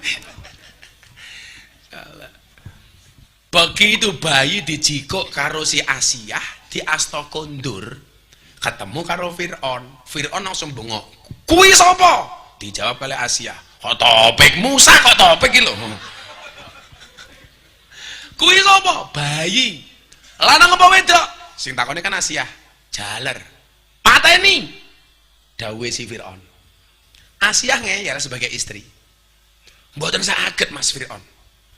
Begitu bayi dijikuk karo si Asiyah di asta kondur, ketemu karo Fir'aun. Fir'aun langsung bengok. Kuwi sapa? Dijawab oleh Asiyah. Kok topik Musa kok topik iki lho. Kuwi sapa? Bayi. Lanang apa wedok? Sing takone kan Asia. Jaler. Pateni. Dawuhe si Firaun. Asia ngeyel sebagai istri. Mboten saged Mas Firaun.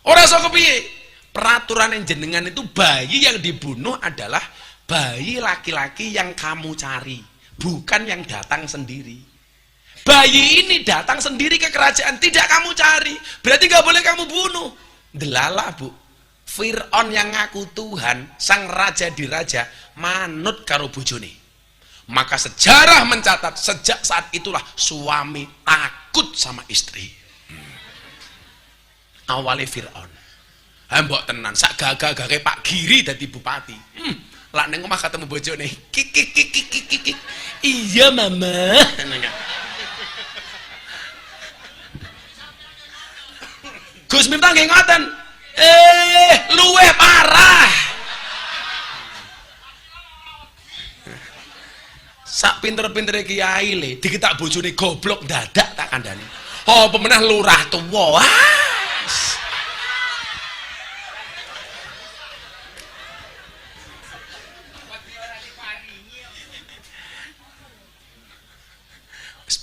Ora iso kepiye? Peraturan yang jenengan itu bayi yang dibunuh adalah bayi laki-laki yang kamu cari, bukan yang datang sendiri. Bayi ini datang sendiri ke kerajaan, tidak kamu cari, berarti nggak boleh kamu bunuh. Delalah bu, Fir'aun yang ngaku Tuhan, sang raja di raja, manut karo bojone. Maka sejarah mencatat sejak saat itulah suami takut sama istri. Awalnya Fir'aun, mbok tenan, sak gagah-gagah Pak Giri dadi bupati. Lak neng omah ketemu bojone, kik. Iya mama. Gus Miftah nggih ngoten. Luweh parah. Sak pinter-pintere kiai le, diketak bojone goblok dadak tak kandhani. Oh, pemenah lurah tuwa.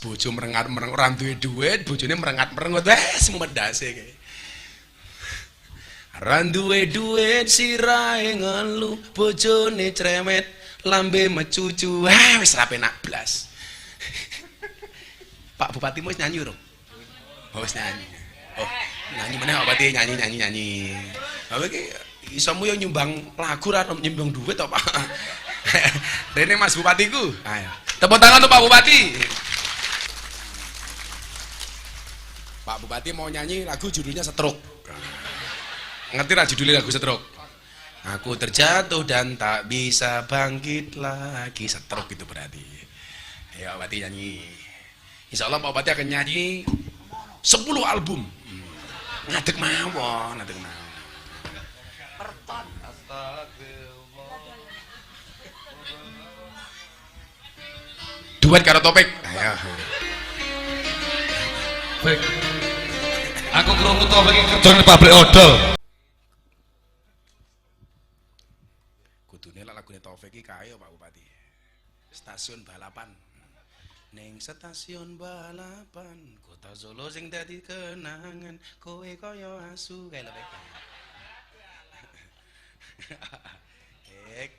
Bojo merengat-merengut ora duwe dhuwit, bojone merengat-merengut wes medase kae. Ora duwe dhuwit sirahe ngelu, bojone cerewet, lambe mecucu. Wis ra penak blas. Pak Bupati wis nyanyi urung? Oh, wis nyanyi. Oh, nyanyi meneh Pak Bupati nyanyi. Apa iki isomu yo nyumbang lagu ra nyumbang dhuwit to, Pak? Rene Mas Bupatiku. Ayo. Tepuk tangan untuk Pak Bupati. Pak Bupati mau nyanyi lagu judulnya Setruk. Ngerti lah judulnya lagu Setruk? Aku terjatuh dan tak bisa bangkit lagi. Setruk itu berarti. Ayo Pak Bupati nyanyi. Insya Allah Pak Bupati akan nyanyi 10 album. Ngadeg mawon, ngadeg mawon. Perton. Duet karo Topik. Ayo. Baik. Aku krungu to iki kerja ning pabrik odol. Kudune lak lagune Taufik iki kae Pak Bupati. Stasiun balapan. Ning stasiun balapan, kota Solo sing dadi kenangan, kowe kaya asu kae lho. Bek.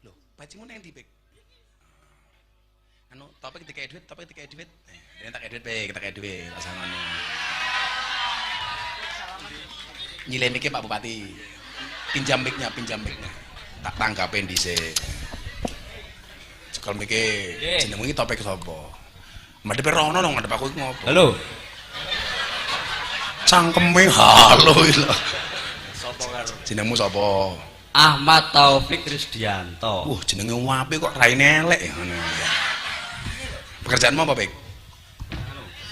Loh, pacimu nang ndi, Bek? Anu, Topik dikei duit. Dia tak edit Bek, kita kayak duit pasangannya. Nyilem iki Pak Bupati. Pinjam mic-nya. Tak tanggapin dhisik. Cekel mike. Jenengmu iki Topik sapa? Madhepe rono nang ngadep aku iki ngopo? Halo. Cangkeme halo iki lho. Sapa karo? Jenengmu sapa? Ahmad Taufik Krisdianto. Jenenge apik kok raine elek ya ngono. Pekerjaanmu apa, Bek?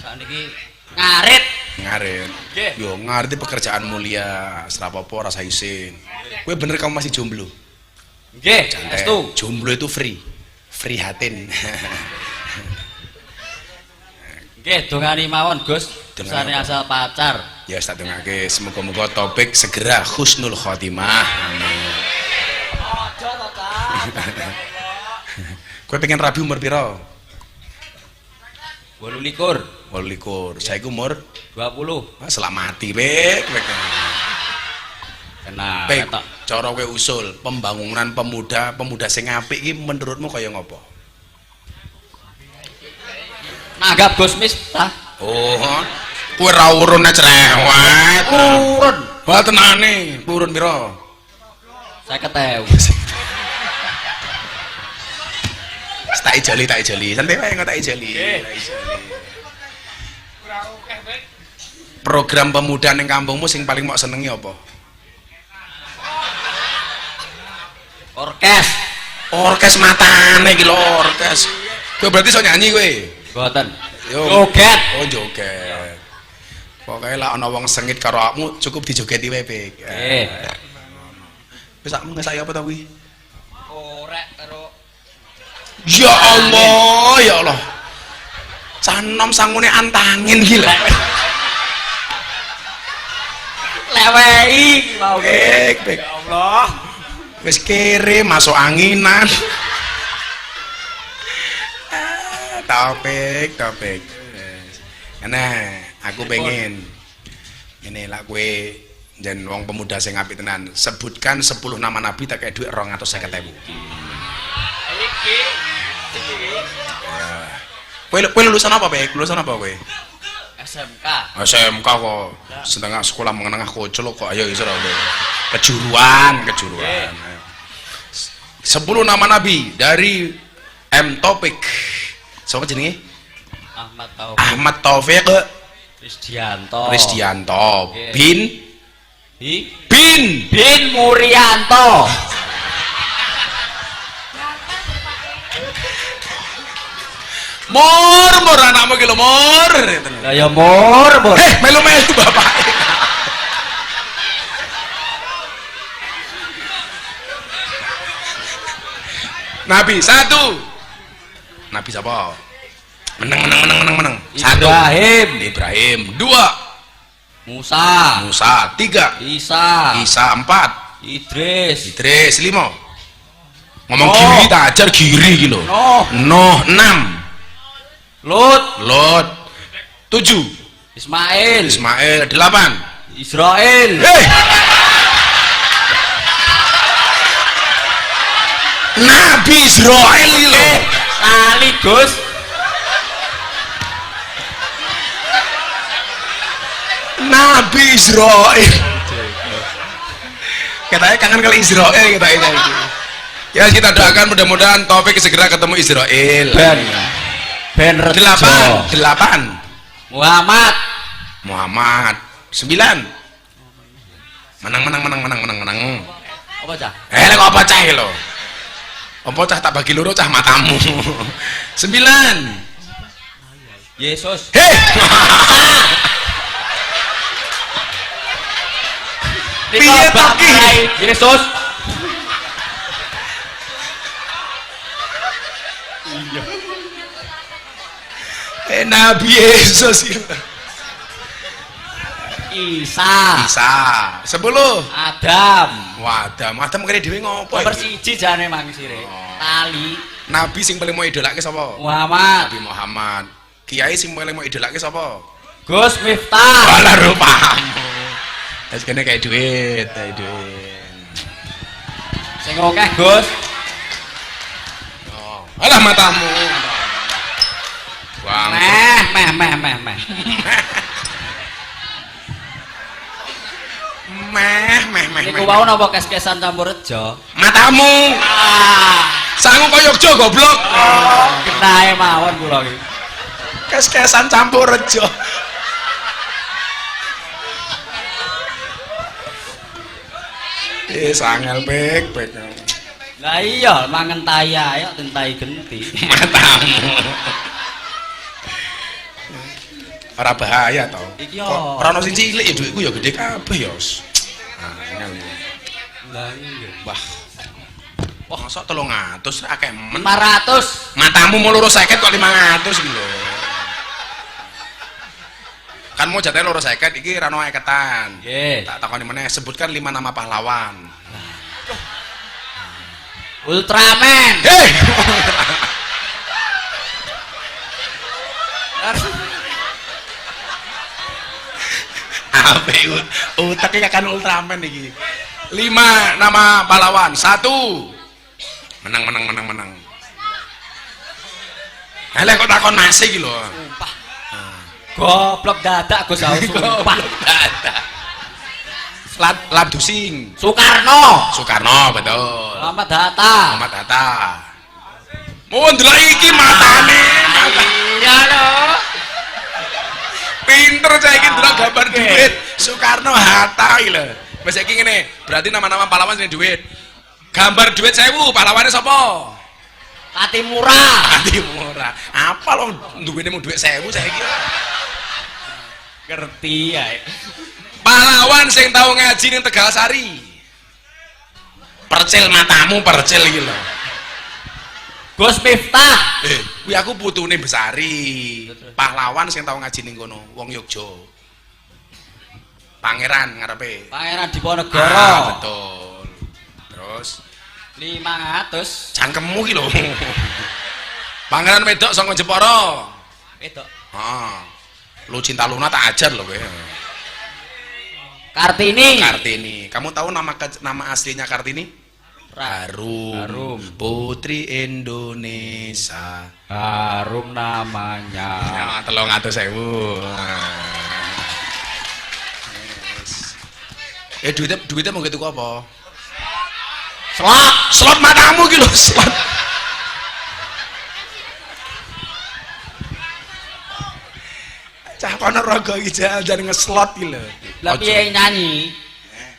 Sakniki ngarit. Nggih. Yo, ngarit pekerjaan mulia, serapopo rasa isin. Kowe bener kamu masih jomblo? Nggih, Estu. Jomblo itu free. Free hatin. Nggih, dongani mawon, Gus. Dongani Dosane apa? asal pacar. Ya, tak dongake semoga-moga Topik segera husnul khotimah. Amin. Aja to, Kak. Kowe pengen rabi umur piro? 28. Saiki umur 20. selak mati, Bek. Kena Bek, ketok. cara kowe usul pembangunan pemuda sing apik iki menurutmu kaya ngopo? Nanggap Gus Miftah. Oh, kowe ra urun cerewet. Urun. Wah tenane, urun piro? 50.000. Tak ijoli. Santai wae kok tak ijoli. Program pemuda ning kampungmu sing paling mok senengi apa? Orkes matane iki lho, orkes. Kowe berarti iso nyanyi kowe? Mboten. Yo. Joget. Oh, joget. Pokoke lah ana wong sengit karo awakmu cukup dijogeti wae, Bek. Nggih. Wis sakmu ngesaki apa ta kuwi? Korek karo Ya Allah. Canom sangune antangin gila. Ewehi mau Bek, bek. Ya Allah. Wis kere masuk anginan. Topik. Nah, aku pengen ini lah kue jen wong pemuda sing apik tenan. Sebutkan 10 nama nabi tak kayak duit 250.000. Iki. Kowe lulusan apa, Bek? Lulusan apa kowe? SMK. SMK kok setengah sekolah menengah kocok kok ayo iso kejuruan. 10 nama nabi dari M Topik. Siapa jenenge? Ahmad Taufik Krisdianto bin Murianto. Mor anakmu ki lho Mor. Lah ya mur. Melu bapak. Nabi 1. Nabi siapa? Menang. 1. Ibrahim. 2. Musa. 3. Isa. 4. Idris. 5. Ngomong giri tak ajar giri iki lho. Noh 6. Lot 7. Ismail 8. Israel. Nabi Israel iki lho. Kali Gus. Nabi Israel. Katanya kangen kali Israel katanya. Ya kita doakan mudah-mudahan Taufik segera ketemu Israel. Ben 8. Muhammad 9. Menang. Apa cah? Lek apa cah iki lho? Apa cah tak bagi loro cah matamu. 9. Yesus. Piye to ki? Yesus. Nabi Yesus Isa 10. Adam kene dhewe ngopo nomor iki? 1 jane mangsire tali. Nabi sing paling mau idolake sapa? Muhammad. Nabi Muhammad. Kiai sing paling mau idolake sapa? Gus Miftah. Alah rupamu. Wis kene kayak duit. Sing akeh Gus. Alah matamu. Wang. Meh. Niku wau napa kes-kesan campur rejo? Matamu. Sangu koyo Yogya goblok. Kenae mawon kula iki. Kes-kesan campur rejo. Sangel pek. Lah iya mangen tai ayo tentai genti. Matamu. Ora bahaya to. Iki yo. Ora ono sing cilik ya dhuwitku ya gede kabeh ya. Lah iya. Wah, mosok 300 akeh men. 500. Matamu mau 250 kok 500 iki lho. Kan mau jatah 250 iki ra ono eketan. Nggih. Tak takoni meneh, sebutkan 5 nama pahlawan. Ultraman. Ape uteknya kan Ultraman iki. 5 nama pahlawan. 1. Menang. Lah kok takon masih iki lho. Sumpah. Goblok dadak Gus Aus sumpah. Dadak. Labdusing. Soekarno, Betul. Muhammad Hatta. Mau ndelok iki matane. Iya lho. Pinter saya iki ndelok gambar duit. Soekarno Hatta iki lho. Wis iki ngene, berarti nama-nama pahlawan sing duit. Gambar duit 1000, pahlawane sapa? Katimura. Apa lo duwene mau duit 1000 saiki? Ngerti ya. Pahlawan sing tau ngaji ning Tegalsari. Percil matamu iki lho. Gus Miftah. Kuwi aku putune Besari. Pahlawan sing tau ngaji ning kono, wong Yogya. Pangeran ngarepe. Pangeran Diponegoro. Betul. Terus 500. cangkemmu ki lho. Pangeran wedok saka Jepara. Wedok. Lu Cinta Luna tak ajar lho kowe. Kartini. Kartini. Kamu tahu nama aslinya Kartini? Harum. Putri Indonesia. Harum namanya. Ya, 300.000. Duitnya mau gitu apa? Slot matamu gitu slot. Cah Ponorogo iki jajan ngeslot iki lho. Lah piye nyanyi?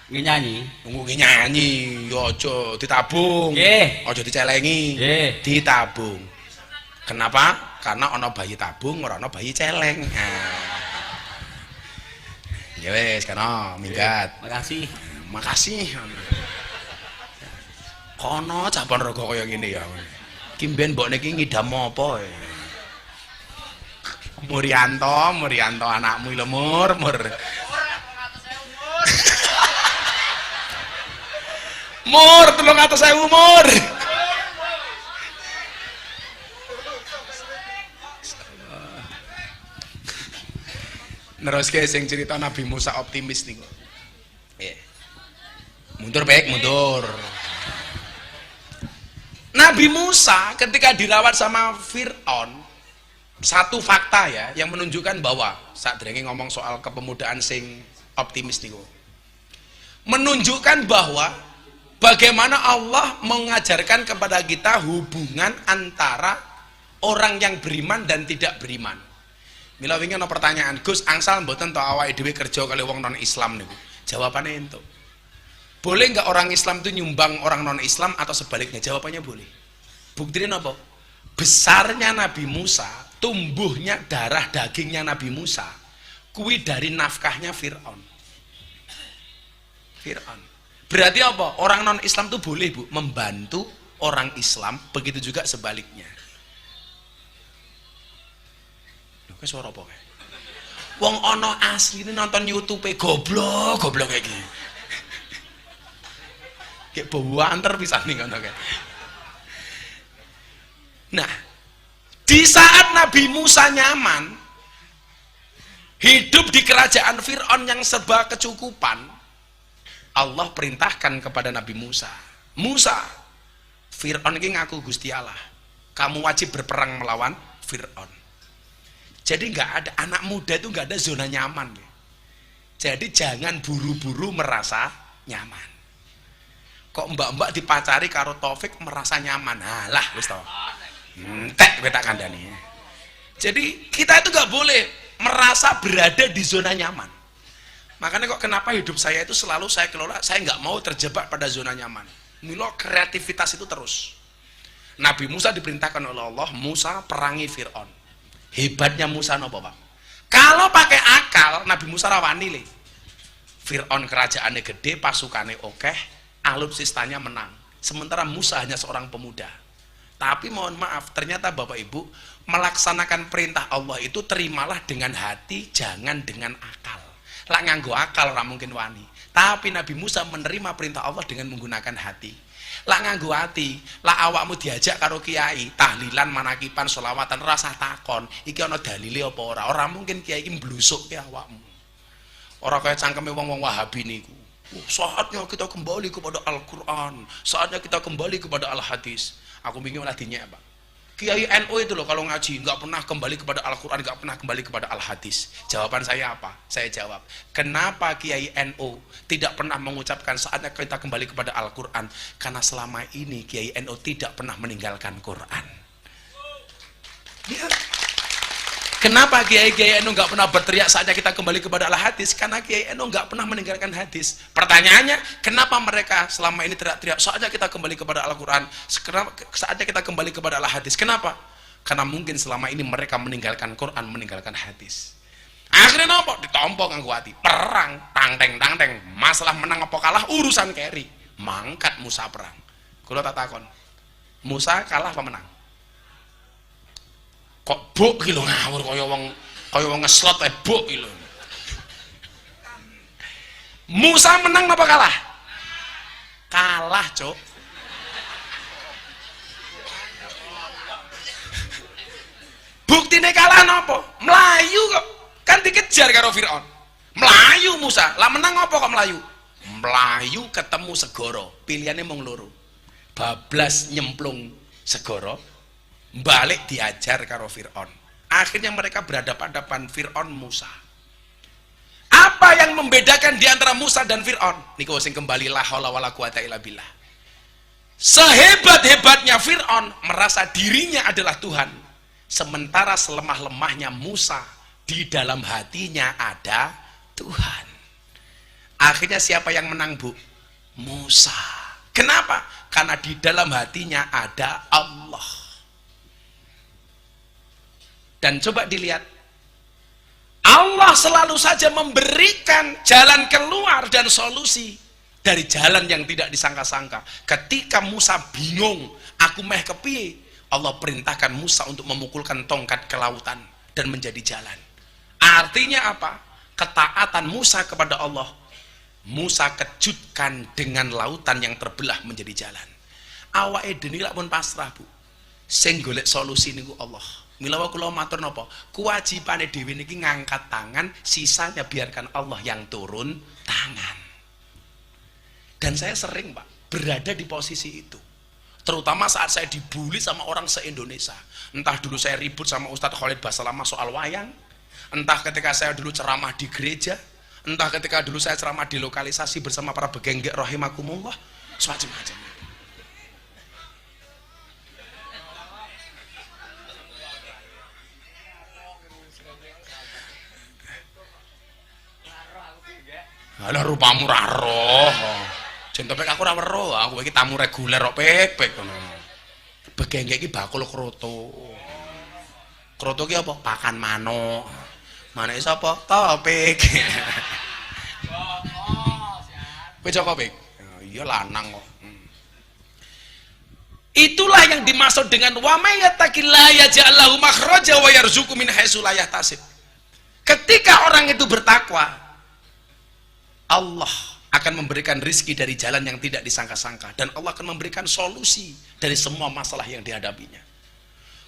Nyanyi. Nunggu nyanyi, yo aja ditabung. Nggih. Aja dicelengi. Nggih. Ditabung. Kenapa? Karena ana bayi tabung, ora ana bayi celeng. Ya wis, kana minggat. Makasih. Makasih. Kono cah Ponorogo kaya ngene ya. Ki mben mbokne iki ngidam apa ya? Murianto anakmu lho mur. Mur 300.000 mur. Neruske sing cerita Nabi Musa optimis niku. Mundur baik, mundur. Nabi Musa ketika dirawat sama Fir'aun, satu fakta ya yang menunjukkan bahwa saat Drengi ngomong soal kepemudaan sing optimis niku, menunjukkan bahwa bagaimana Allah mengajarkan kepada kita hubungan antara orang yang beriman dan tidak beriman. Mila wingi ana pertanyaan, Gus, angsal mboten to awake dhewe kerja kali wong non Islam niku? Jawabannya entuk. Boleh nggak orang Islam itu nyumbang orang non Islam atau sebaliknya? Jawabannya boleh. Buktinya apa? Besarnya Nabi Musa, tumbuhnya darah dagingnya Nabi Musa, kuwi dari nafkahnya Fir'aun. Berarti apa? Orang non Islam itu boleh, Bu, membantu orang Islam, begitu juga sebaliknya. Loh, ke suara apa kayak? Wong ono asli ini nonton YouTube goblok kayak gini. Kayak bawa antar bisa nih kan kayak. Nah, di saat Nabi Musa nyaman hidup di kerajaan Fir'aun yang serba kecukupan, Allah perintahkan kepada Nabi Musa, Fir'aun ini ngaku Gusti Allah, kamu wajib berperang melawan Fir'aun. Jadi nggak ada anak muda itu nggak ada zona nyaman. Jadi jangan buru-buru merasa nyaman. Kok mbak-mbak dipacari karo Taufik merasa nyaman, alah wis tau. Entek kowe tak kandhani. Jadi kita itu nggak boleh merasa berada di zona nyaman. Makanya kok kenapa hidup saya itu selalu saya kelola, saya nggak mau terjebak pada zona nyaman. Milo kreativitas itu terus. Nabi Musa diperintahkan oleh Allah, Musa perangi Fir'aun. Hebatnya Musa nopo, Pak? Kalau pakai akal, Nabi Musa rawani le. Fir'aun kerajaannya gede, pasukannya okeh, alutsistanya menang. Sementara Musa hanya seorang pemuda. Tapi mohon maaf, ternyata Bapak Ibu melaksanakan perintah Allah itu terimalah dengan hati, jangan dengan akal. Lah nganggo akal ora mungkin wani. Tapi Nabi Musa menerima perintah Allah dengan menggunakan hati. Lah nganggo hati, lah awakmu diajak karo kiai, tahlilan, manakipan, sholawatan, rasa takon, iki ana dalile apa ora? Ora mungkin kiai iki mblusuk ke awakmu. Ora kaya cangkeme wong-wong Wahabi niku. Saatnya kita kembali kepada Al-Qur'an, saatnya kita kembali kepada Al-Hadis. Aku bingung lah dinya, Pak. Kiai NU itu loh kalau ngaji nggak pernah kembali kepada Al-Quran, nggak pernah kembali kepada Al-Hadis. Jawaban saya apa? Saya jawab, kenapa Kiai NU tidak pernah mengucapkan saatnya kita kembali kepada Al-Quran? Karena selama ini Kiai NU tidak pernah meninggalkan Quran. Ya. Kenapa Kiai NU nggak pernah berteriak saatnya kita kembali kepada Al-Hadis? Karena Kiai NU nggak pernah meninggalkan hadis. Pertanyaannya, kenapa mereka selama ini teriak-teriak saatnya kita kembali kepada Al-Quran, saatnya kita kembali kepada Al-Hadis? Kenapa? Karena mungkin selama ini mereka meninggalkan Quran, meninggalkan hadis. Akhirnya nopo? Ditompok nganggo hati. Perang, tangteng. Masalah menang apa kalah urusan keri. Mangkat Musa perang. Kula tak takon. Musa kalah apa menang? Kok buk iki lho ngawur kaya wong ngeslot buk iki lho. Musa menang apa kalah? Kalah, Cuk. Buktine kalah napa? Melayu kok. Kan dikejar karo Firaun. Melayu Musa. Lah menang apa kok melayu? Melayu ketemu segara. Pilihannya mung loro. Bablas nyemplung segara, balik diajar karo Firaun. Akhirnya mereka berhadapan-hadapan Firaun Musa. Apa yang membedakan di antara Musa dan Firaun? Niku sing kembali la haula wala quwata illa billah. Sehebat-hebatnya Firaun merasa dirinya adalah Tuhan, sementara selemah-lemahnya Musa di dalam hatinya ada Tuhan. Akhirnya siapa yang menang, Bu? Musa. Kenapa? Karena di dalam hatinya ada Allah. Dan coba dilihat, Allah selalu saja memberikan jalan keluar dan solusi dari jalan yang tidak disangka-sangka. Ketika Musa bingung, aku meh kepiye, Allah perintahkan Musa untuk memukulkan tongkat ke lautan dan menjadi jalan. Artinya apa? Ketaatan Musa kepada Allah, Musa kejutkan dengan lautan yang terbelah menjadi jalan. Awake dene lak pun pasrah, Bu. Sing golek solusi niku Allah. Mila kula matur napa? Kewajibane dhewe niki ngangkat tangan, sisanya biarkan Allah yang turun tangan. Dan saya sering, Pak, berada di posisi itu. Terutama saat saya dibully sama orang se-Indonesia. Entah dulu saya ribut sama Ustadz Khalid Basalamah soal wayang, entah ketika saya dulu ceramah di gereja, entah ketika dulu saya ceramah di lokalisasi bersama para begenggek rahimakumullah, semacam-macam. Alah rupamu ra roh. Jen topek aku ora weruh, aku iki tamu reguler kok pek ngono. Begenggek iki bakul kroto. Kroto ki apa? Pakan manuk. Manuke sapa? Topik. Kowe Joko Pik. Iya lanang kok. Itulah yang dimaksud dengan wa may yattaqillah yaj'al lahu makhraja wa yarzuqhu min haitsu la yahtasib. Ketika orang itu bertakwa, Allah akan memberikan rizki dari jalan yang tidak disangka-sangka, dan Allah akan memberikan solusi dari semua masalah yang dihadapinya.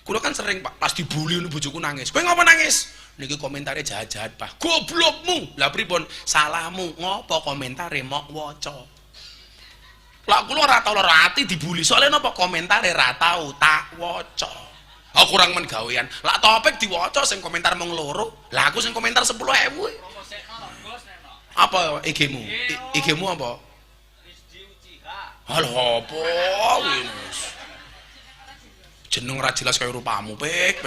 Kulo kan sering, Pak, pas dibully bojoku nangis. Kowe ngapa nangis? Niki komentare jahat-jahat, Pak. Goblokmu. Lah pripun? Salahmu. Ngopo komentare mok waca. Lah kula ora tau lara ati dibully. Soalnya napa komentare ra tau tak waca. Oh kurang men gawean. Lah topik diwaca sing komentar mung loro. Lah aku sing komentar 10.000. Apa IG-mu? IG-mu apa? Halo apa wis. Jeneng ra jelas kaya rupamu, pek.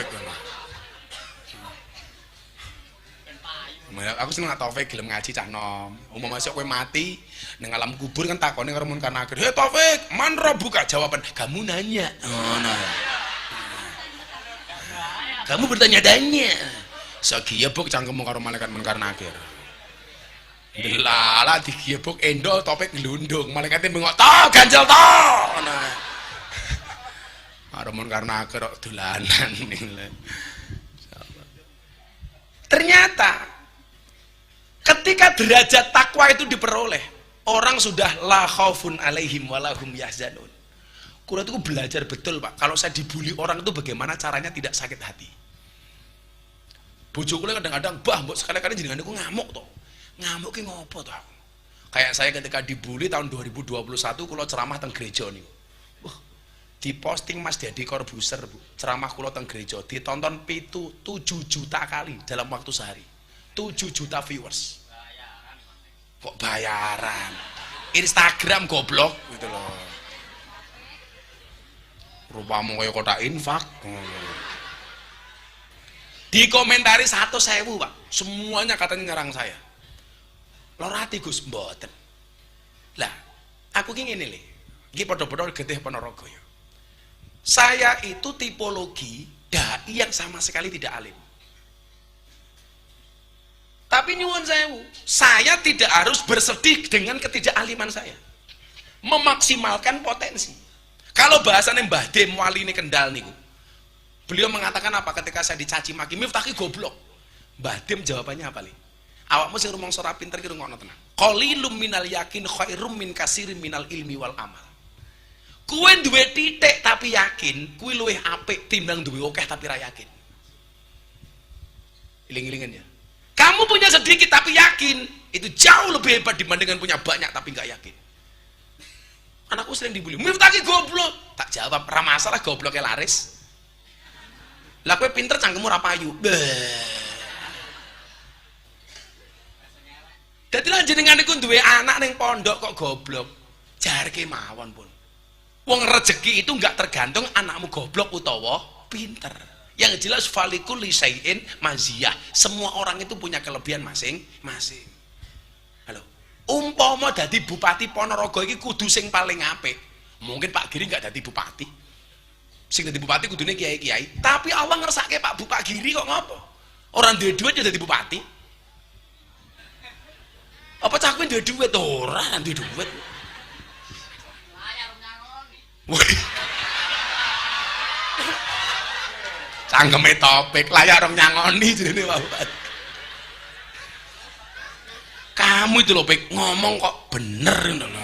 Aku seneng Taufik gelem ngaji cah nom. Umum masuk kowe mati ning alam kubur kan takone karo mun kana akhir. Hei Taufik, man buka jawaban. Kamu nanya. Oh, nah. Kamu bertanya-tanya. Sagiebuk cangkemmu karo malaikat munkar nakir. Delala digiebuk endo Taufik glundung. Malaikate bengok, "Ta, ganjel ta." Nah. Karo munkar nakir kok dolanan ning. Ternyata ketika derajat takwa itu diperoleh, orang sudah la khaufun alaihim walahum yahzanun. Kula itu belajar betul, Pak. Kalau saya dibully orang itu bagaimana caranya tidak sakit hati. Bojoku kadang-kadang, "Bah, mbok sekali-kali jenengan niku ngamuk to." Ngamuk ki ngopo to? Kayak saya ketika dibully tahun 2021 kula ceramah teng gereja niku. Wah, diposting Mas Dedi Corbuzier, Bu. Ceramah kula teng gereja ditonton 7 juta kali dalam waktu sehari. 7 juta viewers. Bayaran. Kok bayaran? Instagram goblok gitu loh. Rupamu kaya kotak infak. Dikomentari 100.000, Pak. Semuanya katanya nyerang saya. Lorati Gus mboten. Lah, aku ki ngene lho. Iki padha-padha getih Ponorogo ya. Saya itu tipologi dai yang sama sekali tidak alim. Tapi nyuwun sewu, saya tidak harus bersedih dengan ketidakaliman saya. Memaksimalkan potensi. Kalau bahasanya Mbah Dem wali ini Kendal niku. Beliau mengatakan apa ketika saya dicaci maki, "Miftah ki goblok." Mbah Dem jawabannya apa, Li? "Awakmu sing rumangsa ora pinter ki rungokno tenan. Qalilum minal yakin khairum min kasirin minal ilmi wal amal. Kowe duwe titik tapi yakin, kuwi luwih apik timbang duwe akeh tapi ra yakin. Iling-ilingan ya. Kamu punya sedikit tapi yakin, itu jauh lebih hebat dibandingkan punya banyak tapi nggak yakin. Anakku sering dibully, Miftah ki goblok. Tak jawab, ra masalah gobloknya laris. Lah kowe pinter cangkemmu ra payu. Dadi lan jenengan iku duwe anak ning pondok kok goblok. Jarke mawon pun. Wong rezeki itu nggak tergantung anakmu goblok utawa pinter. Yang jelas falikul lisaiin maziyah. Semua orang itu punya kelebihan masing-masing. Halo. Umpama dadi bupati Ponorogo iki kudu sing paling apik. Mungkin Pak Giri nggak dadi bupati. Sing dadi bupati kudune kiai-kiai. Tapi Allah ngersake Pak Giri kok ngopo? Orang duwe duit ya dadi bupati. Apa cah kowe duwe duit ora duwe duit. Cangkeme topik layar rong nyangoni jenenge bapak. Kamu itu lho Pik ngomong kok bener ngono lho.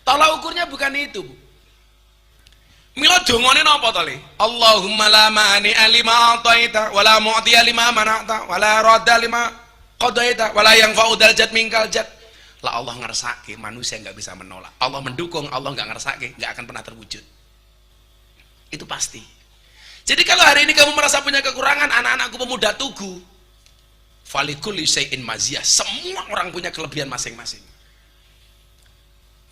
Tolak ukurnya bukan itu, Bu. Mila dongane napa to, Le? Allahumma la mani alima ataita wala mu'ti lima mana'ta wala radda lima qadaita wala yanfa'u dzal jad minkal jad. Lah Allah ngersake, manusia nggak bisa menolak. Allah mendukung, Allah nggak ngersake, nggak akan pernah terwujud. Itu pasti. Jadi kalau hari ini kamu merasa punya kekurangan, anak-anakku pemuda tugu, falikulli syai'in maziyah. Semua orang punya kelebihan masing-masing.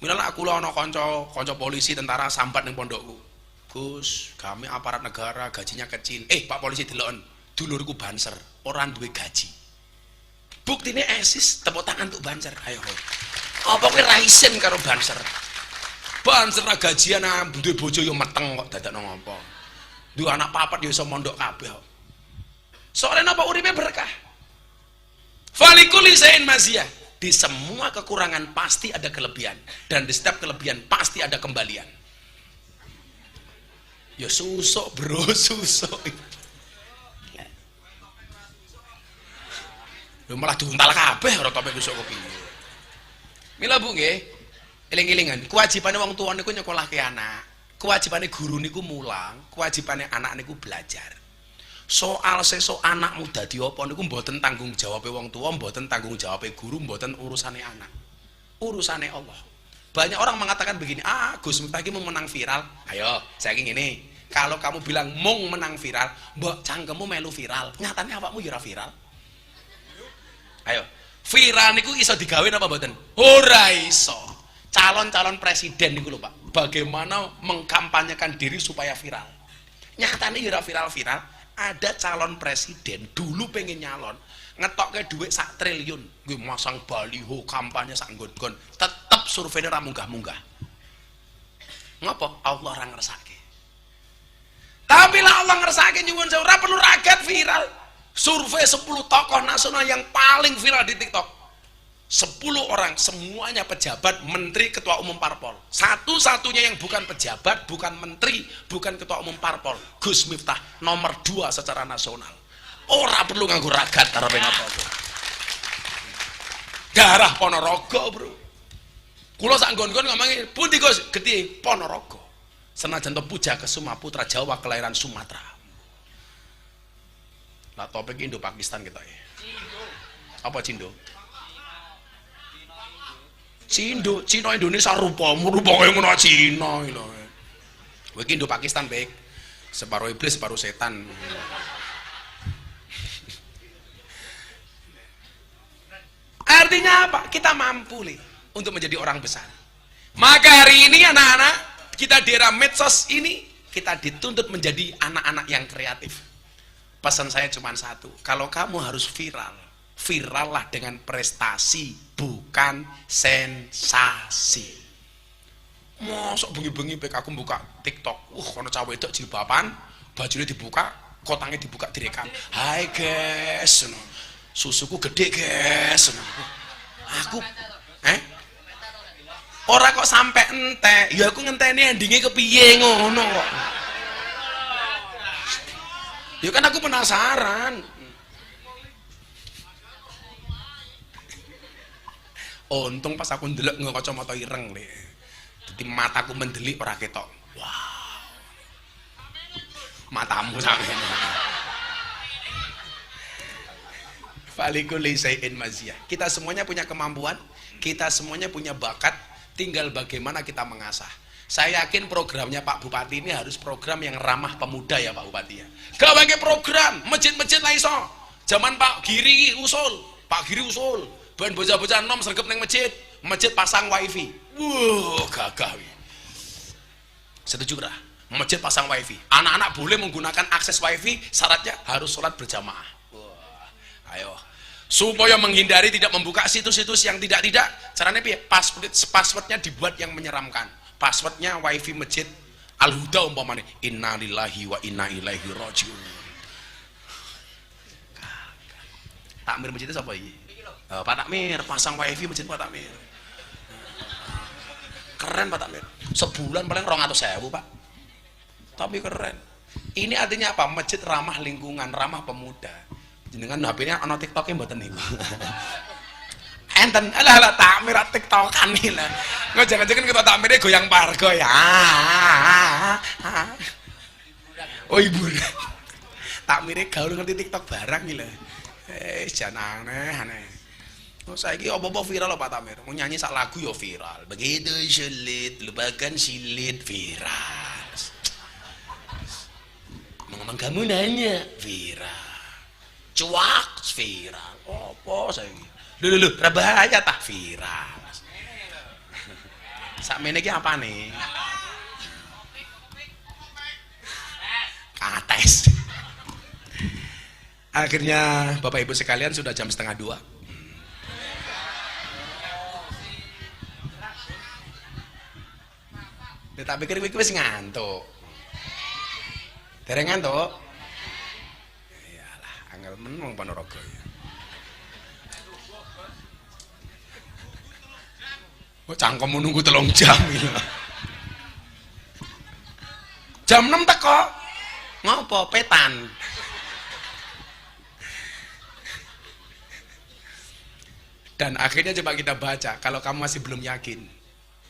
Misalnya aku lah ono konco polisi tentara sambat ning pondokku. Gus, kami aparat negara gajinya kecil. Pak polisi delokon, dulurku banser, orang duwe gaji. Buktine esis, tepuk tangan untuk banser. Ayo. Apa kowe ra isin karo banser? Banser gajian duwe bojo yo meteng kok dadakno ngopo. Duwe anak papat yo iso mondok kabeh kok. Soalnya napa uripe berkah. Falikuli sayin maziyah. Di semua kekurangan pasti ada kelebihan dan di setiap kelebihan pasti ada kembalian. Ya susuk bro, susuk. Lho malah diuntal kabeh ora topik kusuk kopi. Mila Bu nggih, eling-elingan, kewajibane wong tuwa niku nyekolahke anak, kewajibane guru niku mulang, kewajibane anak niku belajar. Soal sesuk anakmu dadi apa niku mboten tanggung jawabe wong tuwa, mboten tanggung jawabe guru, mboten urusane anak. Urusane Allah. Banyak orang mengatakan begini, Gus Miftah iki mau menang viral. Ayo, saiki ngene. Kalau kamu bilang mung menang viral, mbok cangkemmu melu viral. Nyatane awakmu ya ora viral. Ayo, viral niku iso digawe apa mboten? Ora iso. Calon-calon presiden niku lho Pak, bagaimana mengkampanyekan diri supaya viral. Nyatane ya ora viral-viral. Ada calon presiden dulu pengen nyalon, ngetokke duit 1 triliun, gue masang baliho kampanye sak nggon-nggon, tetep surveinya ra munggah-munggah. Ngapa? Allah ora ngersake. Tapi lah Allah ngersake nyuwun sewu ora perlu ragat viral. Survei 10 tokoh nasional yang paling viral di TikTok. 10 orang semuanya pejabat, menteri, ketua umum parpol. Satu-satunya yang bukan pejabat, bukan menteri, bukan ketua umum parpol, Gus Miftah nomor 2 secara nasional. Ora perlu nganggo ragat karo apa-apa. Darah Ponorogo, Bro. Kula sak nggon-nggon ngomongi, "Pundi Gus?" Gedhe Ponorogo. Senajan to Puja Kesuma putra Jawa kelahiran Sumatera. Lah topik Indo Pakistan kita ya. Apa Cindo? Cindo, Cina Indonesia rupamu kaya ngono Cina lho. Kowe iki Indo Pakistan baik. Separuh iblis, separuh setan. Artinya apa? Kita mampu nih untuk menjadi orang besar. Maka hari ini anak-anak kita di era medsos ini kita dituntut menjadi anak-anak yang kreatif. Pesan saya cuma satu, kalau kamu harus viral, virallah dengan prestasi, bukan sensasi. Mosok bengi-bengi pek aku buka TikTok, kono cah wedok jilbaban, bajunya dibuka, kotangnya dibuka direkam. Hai guys, susuku gede guys. Aku, ora kok sampai entek, ya aku ngenteni endingnya kepiye ngono kok. Ya kan aku penasaran. Untung pas aku ndelok nggo kacamata ireng le. Dadi mataku mendelik ora ketok. Wow. Matamu sampeyan. Falikul syai'in maziyah. Kita semuanya punya kemampuan, kita semuanya punya bakat, tinggal bagaimana kita mengasah. Saya yakin programnya Pak Bupati ini harus program yang ramah pemuda ya Pak Bupati ya. Gawe program masjid-masjid lah iso. Zaman Pak Giri usul, ben bocah-bocah nom sregep ning masjid, masjid pasang wifi. Gagah wi. Setuju ora? Masjid pasang wifi. Anak-anak boleh menggunakan akses wifi, syaratnya harus sholat berjamaah. Ayo. Supaya menghindari tidak membuka situs-situs yang tidak, caranya piye? Passwordnya dibuat yang menyeramkan. Passwordnya wifi masjid Al-Huda umpamanya innalillahi wa inna ilaihi rajiun. Takmir masjid itu siapa ini? Pak Takmir pasang wifi masjid Pak Takmir. Keren Pak Takmir. Sebulan paling 200.000 Pak. Tapi keren. Ini artinya apa? Masjid ramah lingkungan, ramah pemuda. Jenengan HP-nya ana TikTok-e mboten niku. Enten alah takmir TikTokan iki lah. Engko jangan-jangan kita takmire goyang pargo ya. Oh ibu. Takmire gaul ngerti TikTok barang iki lho. Jan aneh. Oh saiki apa-apa viral lho Pak Takmir. Mau nyanyi sak lagu ya viral. Begitu sulit, lupakan silit viral. Ngomong kamu nanya viral. Cuak viral. Apa saiki? Lho, bahaya tak viral. Sakmene iki apane? Kates. Akhirnya Bapak Ibu sekalian sudah jam 1:30. Tak pikir iki wis ngantuk. Dereng ngantuk? Iyalah, angel men wong Ponorogo ya. Oh, cangkem nunggu 3 jam gitu. Jam 6 teko. Ngopo petan? Dan akhirnya coba kita baca, kalau kamu masih belum yakin,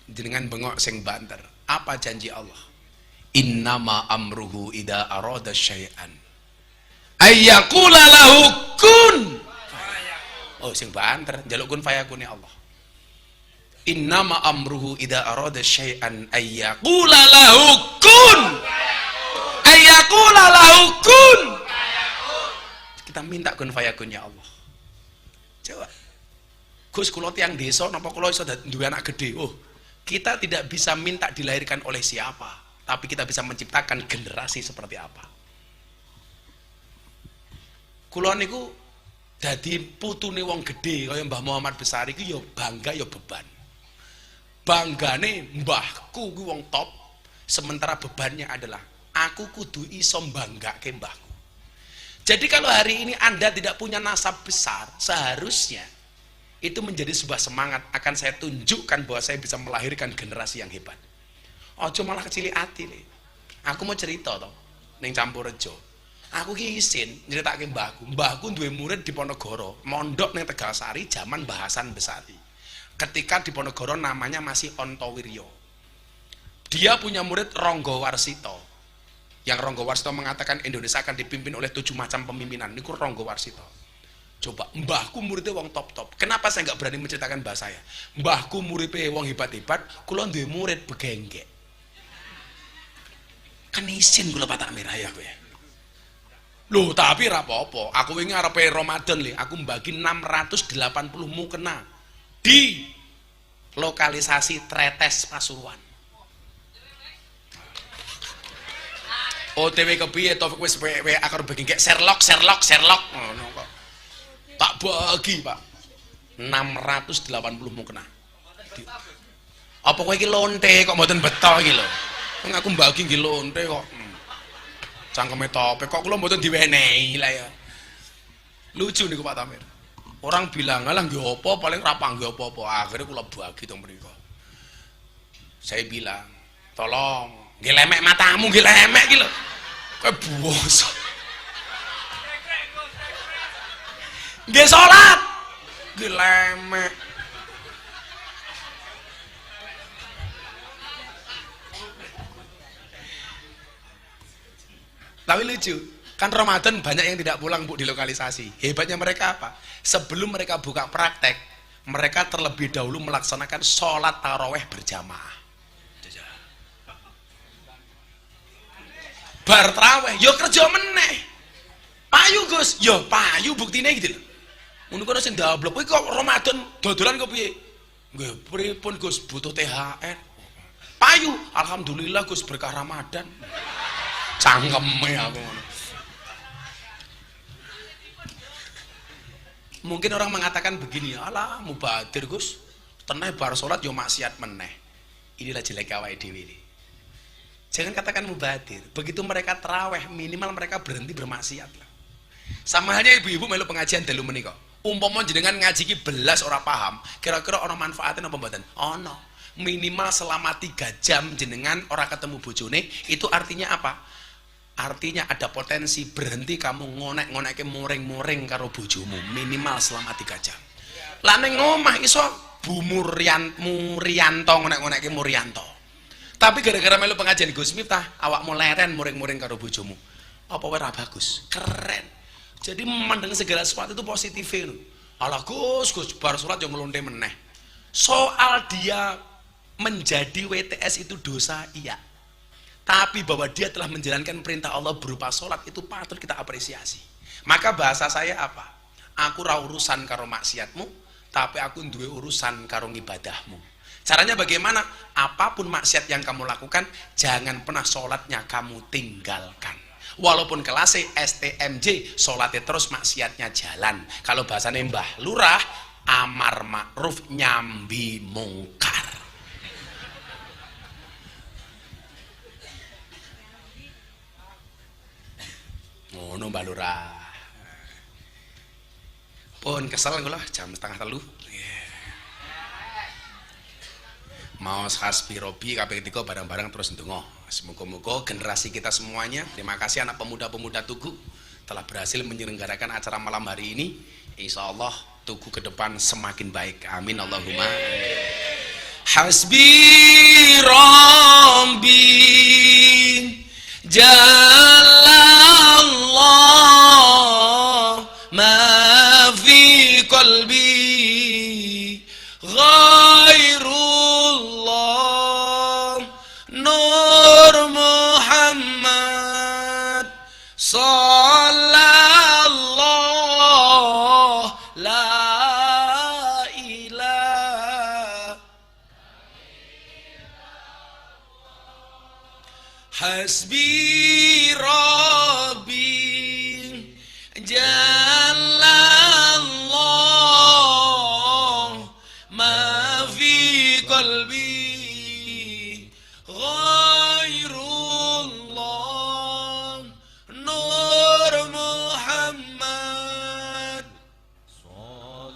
jenengan bengok sing banter. Apa janji Allah? Innama amruhu idza arada syai'an ayyaqula lahu kun. Oh, sing banter, njaluk kun fayakun ya Allah. Innama amruhu idza arada syai'an ayyaqula lahu kun. Ayyaqula lahu kun. Kita minta kun fayakun ya Allah. Coba. Gus kula tiyang desa napa kula iso duwe anak gede? Oh, kita tidak bisa minta dilahirkan oleh siapa, tapi kita bisa menciptakan generasi seperti apa. Kula niku dadi putune wong gede kaya Mbah Muhammad Besar iki ya bangga ya beban. Banggane mbahku kuwi wong top, sementara bebannya adalah aku kudu iso mbanggake mbahku. Jadi kalau hari ini Anda tidak punya nasab besar, seharusnya itu menjadi sebuah semangat. Akan saya tunjukkan bahwa saya bisa melahirkan generasi yang hebat. Ojo malah kecili hati nih. Aku mau cerita toh ning Campurejo. Aku ki isin nyeritake mbahku. Mbahku duwe murid di Ponorogo, mondok ning Tegalsari zaman Mbah Hasan Besari. Ketika di Ponorogo namanya masih Ontowiryo. Dia punya murid Ronggo Warsito. Yang Ronggo Warsito mengatakan Indonesia akan dipimpin oleh 7 macam pemimpinan. Niku Ronggo Warsito. Coba, mbahku muridnya wong top-top. Kenapa saya nggak berani menceritakan mbah saya? Mbahku muridnya wong hebat-hebat, kula duwe murid begenggek. Kan isin kula Pak Takmir ya kowe. Loh, tapi ra apa-apa. Aku wingi arepe Ramadan le, aku mbagi 680 mukena di lokalisasi Tretes Pasuruan. OTW kepiye Taufik wis akar begenggek Sherlock. Ngono kok. Tak bagi Pak 680 mukena. Apa kowe iki lonte kok mboten beto iki lho. Wong aku mbagi nggih lonte kok. Cangkeme tope kok kula mboten diwenehi lah ya. Lucu niku Pak Tamir. Orang bilang alah nggih apa paling ra panggih apa-apa. Akhirnya kula bagi teng mriku. Saya bilang, "Tolong, nggih lemek matamu nggih lemek iki lho." Kowe bosok. Nggih salat. Nggih lemek. Tapi lucu, kan Ramadan banyak yang tidak pulang Bu di lokalisasi. Hebatnya mereka apa? Sebelum mereka buka praktek, mereka terlebih dahulu melaksanakan sholat taraweh berjamaah. Bar taraweh, yo kerja meneh. Payu Gus, yo payu buktine gitu loh. Ngono kono sing ndablok, kowe kok Ramadan dodolan kok piye? Nggih, pripun Gus, butuh THR. Payu, alhamdulillah Gus berkah Ramadan. Cangkeme aku ngono. Mungkin orang mengatakan begini, alah mubadir Gus, teneh bar salat yo maksiat meneh. Inilah jelek awake dhewe ini. Jangan katakan mubadir. Begitu mereka teraweh, minimal mereka berhenti bermaksiat lah. Sama halnya ibu-ibu melu pengajian dalu menika. Umpama jenengan ngaji ki belas ora paham, kira-kira ana manfaatnya apa mboten? Ana. Minimal selama 3 jam jenengan ora ketemu bojone, itu artinya apa? Artinya ada potensi berhenti kamu ngonek-ngonekke muring-muring karo bojomu minimal selama 3 jam. Lah ning omah iso Bu Murianto ngonek-ngonekke Murianto. Tapi gara-gara melu pengajian Gus Miftah, awakmu leren muring-muring karo bojomu. Apa ora bagus? Keren. Jadi memandang segala sesuatu itu positif lho. Alah Gus bar salat yo nglonte meneh. Soal dia menjadi WTS itu dosa, iya. Tapi bahwa dia telah menjalankan perintah Allah berupa sholat itu patut kita apresiasi. Maka bahasa saya apa? Aku ra urusan karo maksiatmu, tapi aku duwe urusan karo ngibadahmu. Caranya bagaimana? Apapun maksiat yang kamu lakukan, jangan pernah sholatnya kamu tinggalkan. Walaupun kelasnya STMJ, sholatnya terus maksiatnya jalan. Kalau bahasanya Mbah Lurah, amar ma'ruf nyambi mungkar. Ngono Mbah Lurah. Pun kesel kula jam 2:30. Mau hasbi robi kabeh ketika bareng-bareng terus ndonga. Semoga-moga generasi kita semuanya, terima kasih anak pemuda-pemuda Tugu telah berhasil menyelenggarakan acara malam hari ini. Insyaallah Tugu ke depan semakin baik. Amin Allahumma. Hasbi rabbi jalallah ma fi qalbi ghairullah nur Muhammad sallallahu la ilaha hasbi rabbi jalallah ma fi qalbi ghairullah nur Muhammad sallallahu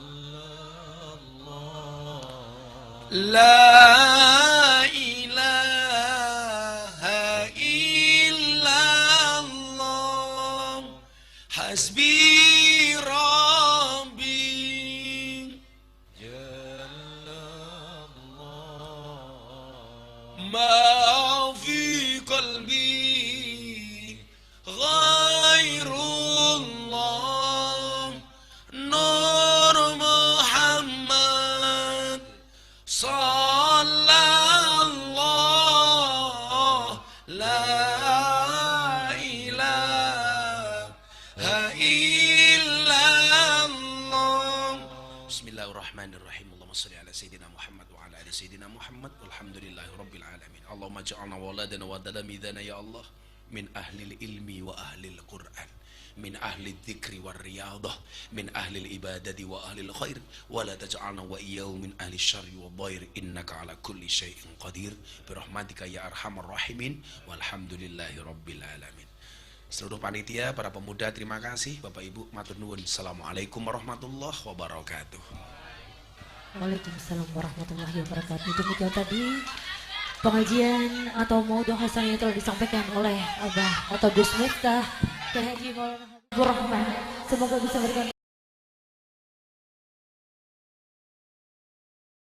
la ilaha illallah hasbi rabbi ma fi qalbi ghairullah nur Muhammad sallallahu la ilaha illallah. Bismillahirrahmanirrahim. Allahumma shalli ala sayyidina Muhammad wa ala ali sayyidina Muhammad walhamdulillahi rabbil alamin. Allahumma ja'alna waladana wa dalamidana ya Allah min ahli ilmi wa ahli Qur'an, min ahli dzikri war riyadah, min ahli ibadati wa ahli khair, wa la taj'alna wa iyyahum min ahli syarri wa dhair innaka ala kulli syai'in qadir bi rahmatika ya arhamar rahimin walhamdulillahi rabbil alamin. Seluruh panitia, para pemuda, terima kasih. Bapak Ibu, matur nuwun. Assalamualaikum warahmatullahi wabarakatuh. Waalaikumsalam warahmatullahi wabarakatuh. Demikian tadi pengajian atau maudhu hasanah yang telah disampaikan oleh Abah atau Gus Miftah dan Haji Maulana Habibur Rahman. Semoga bisa memberikan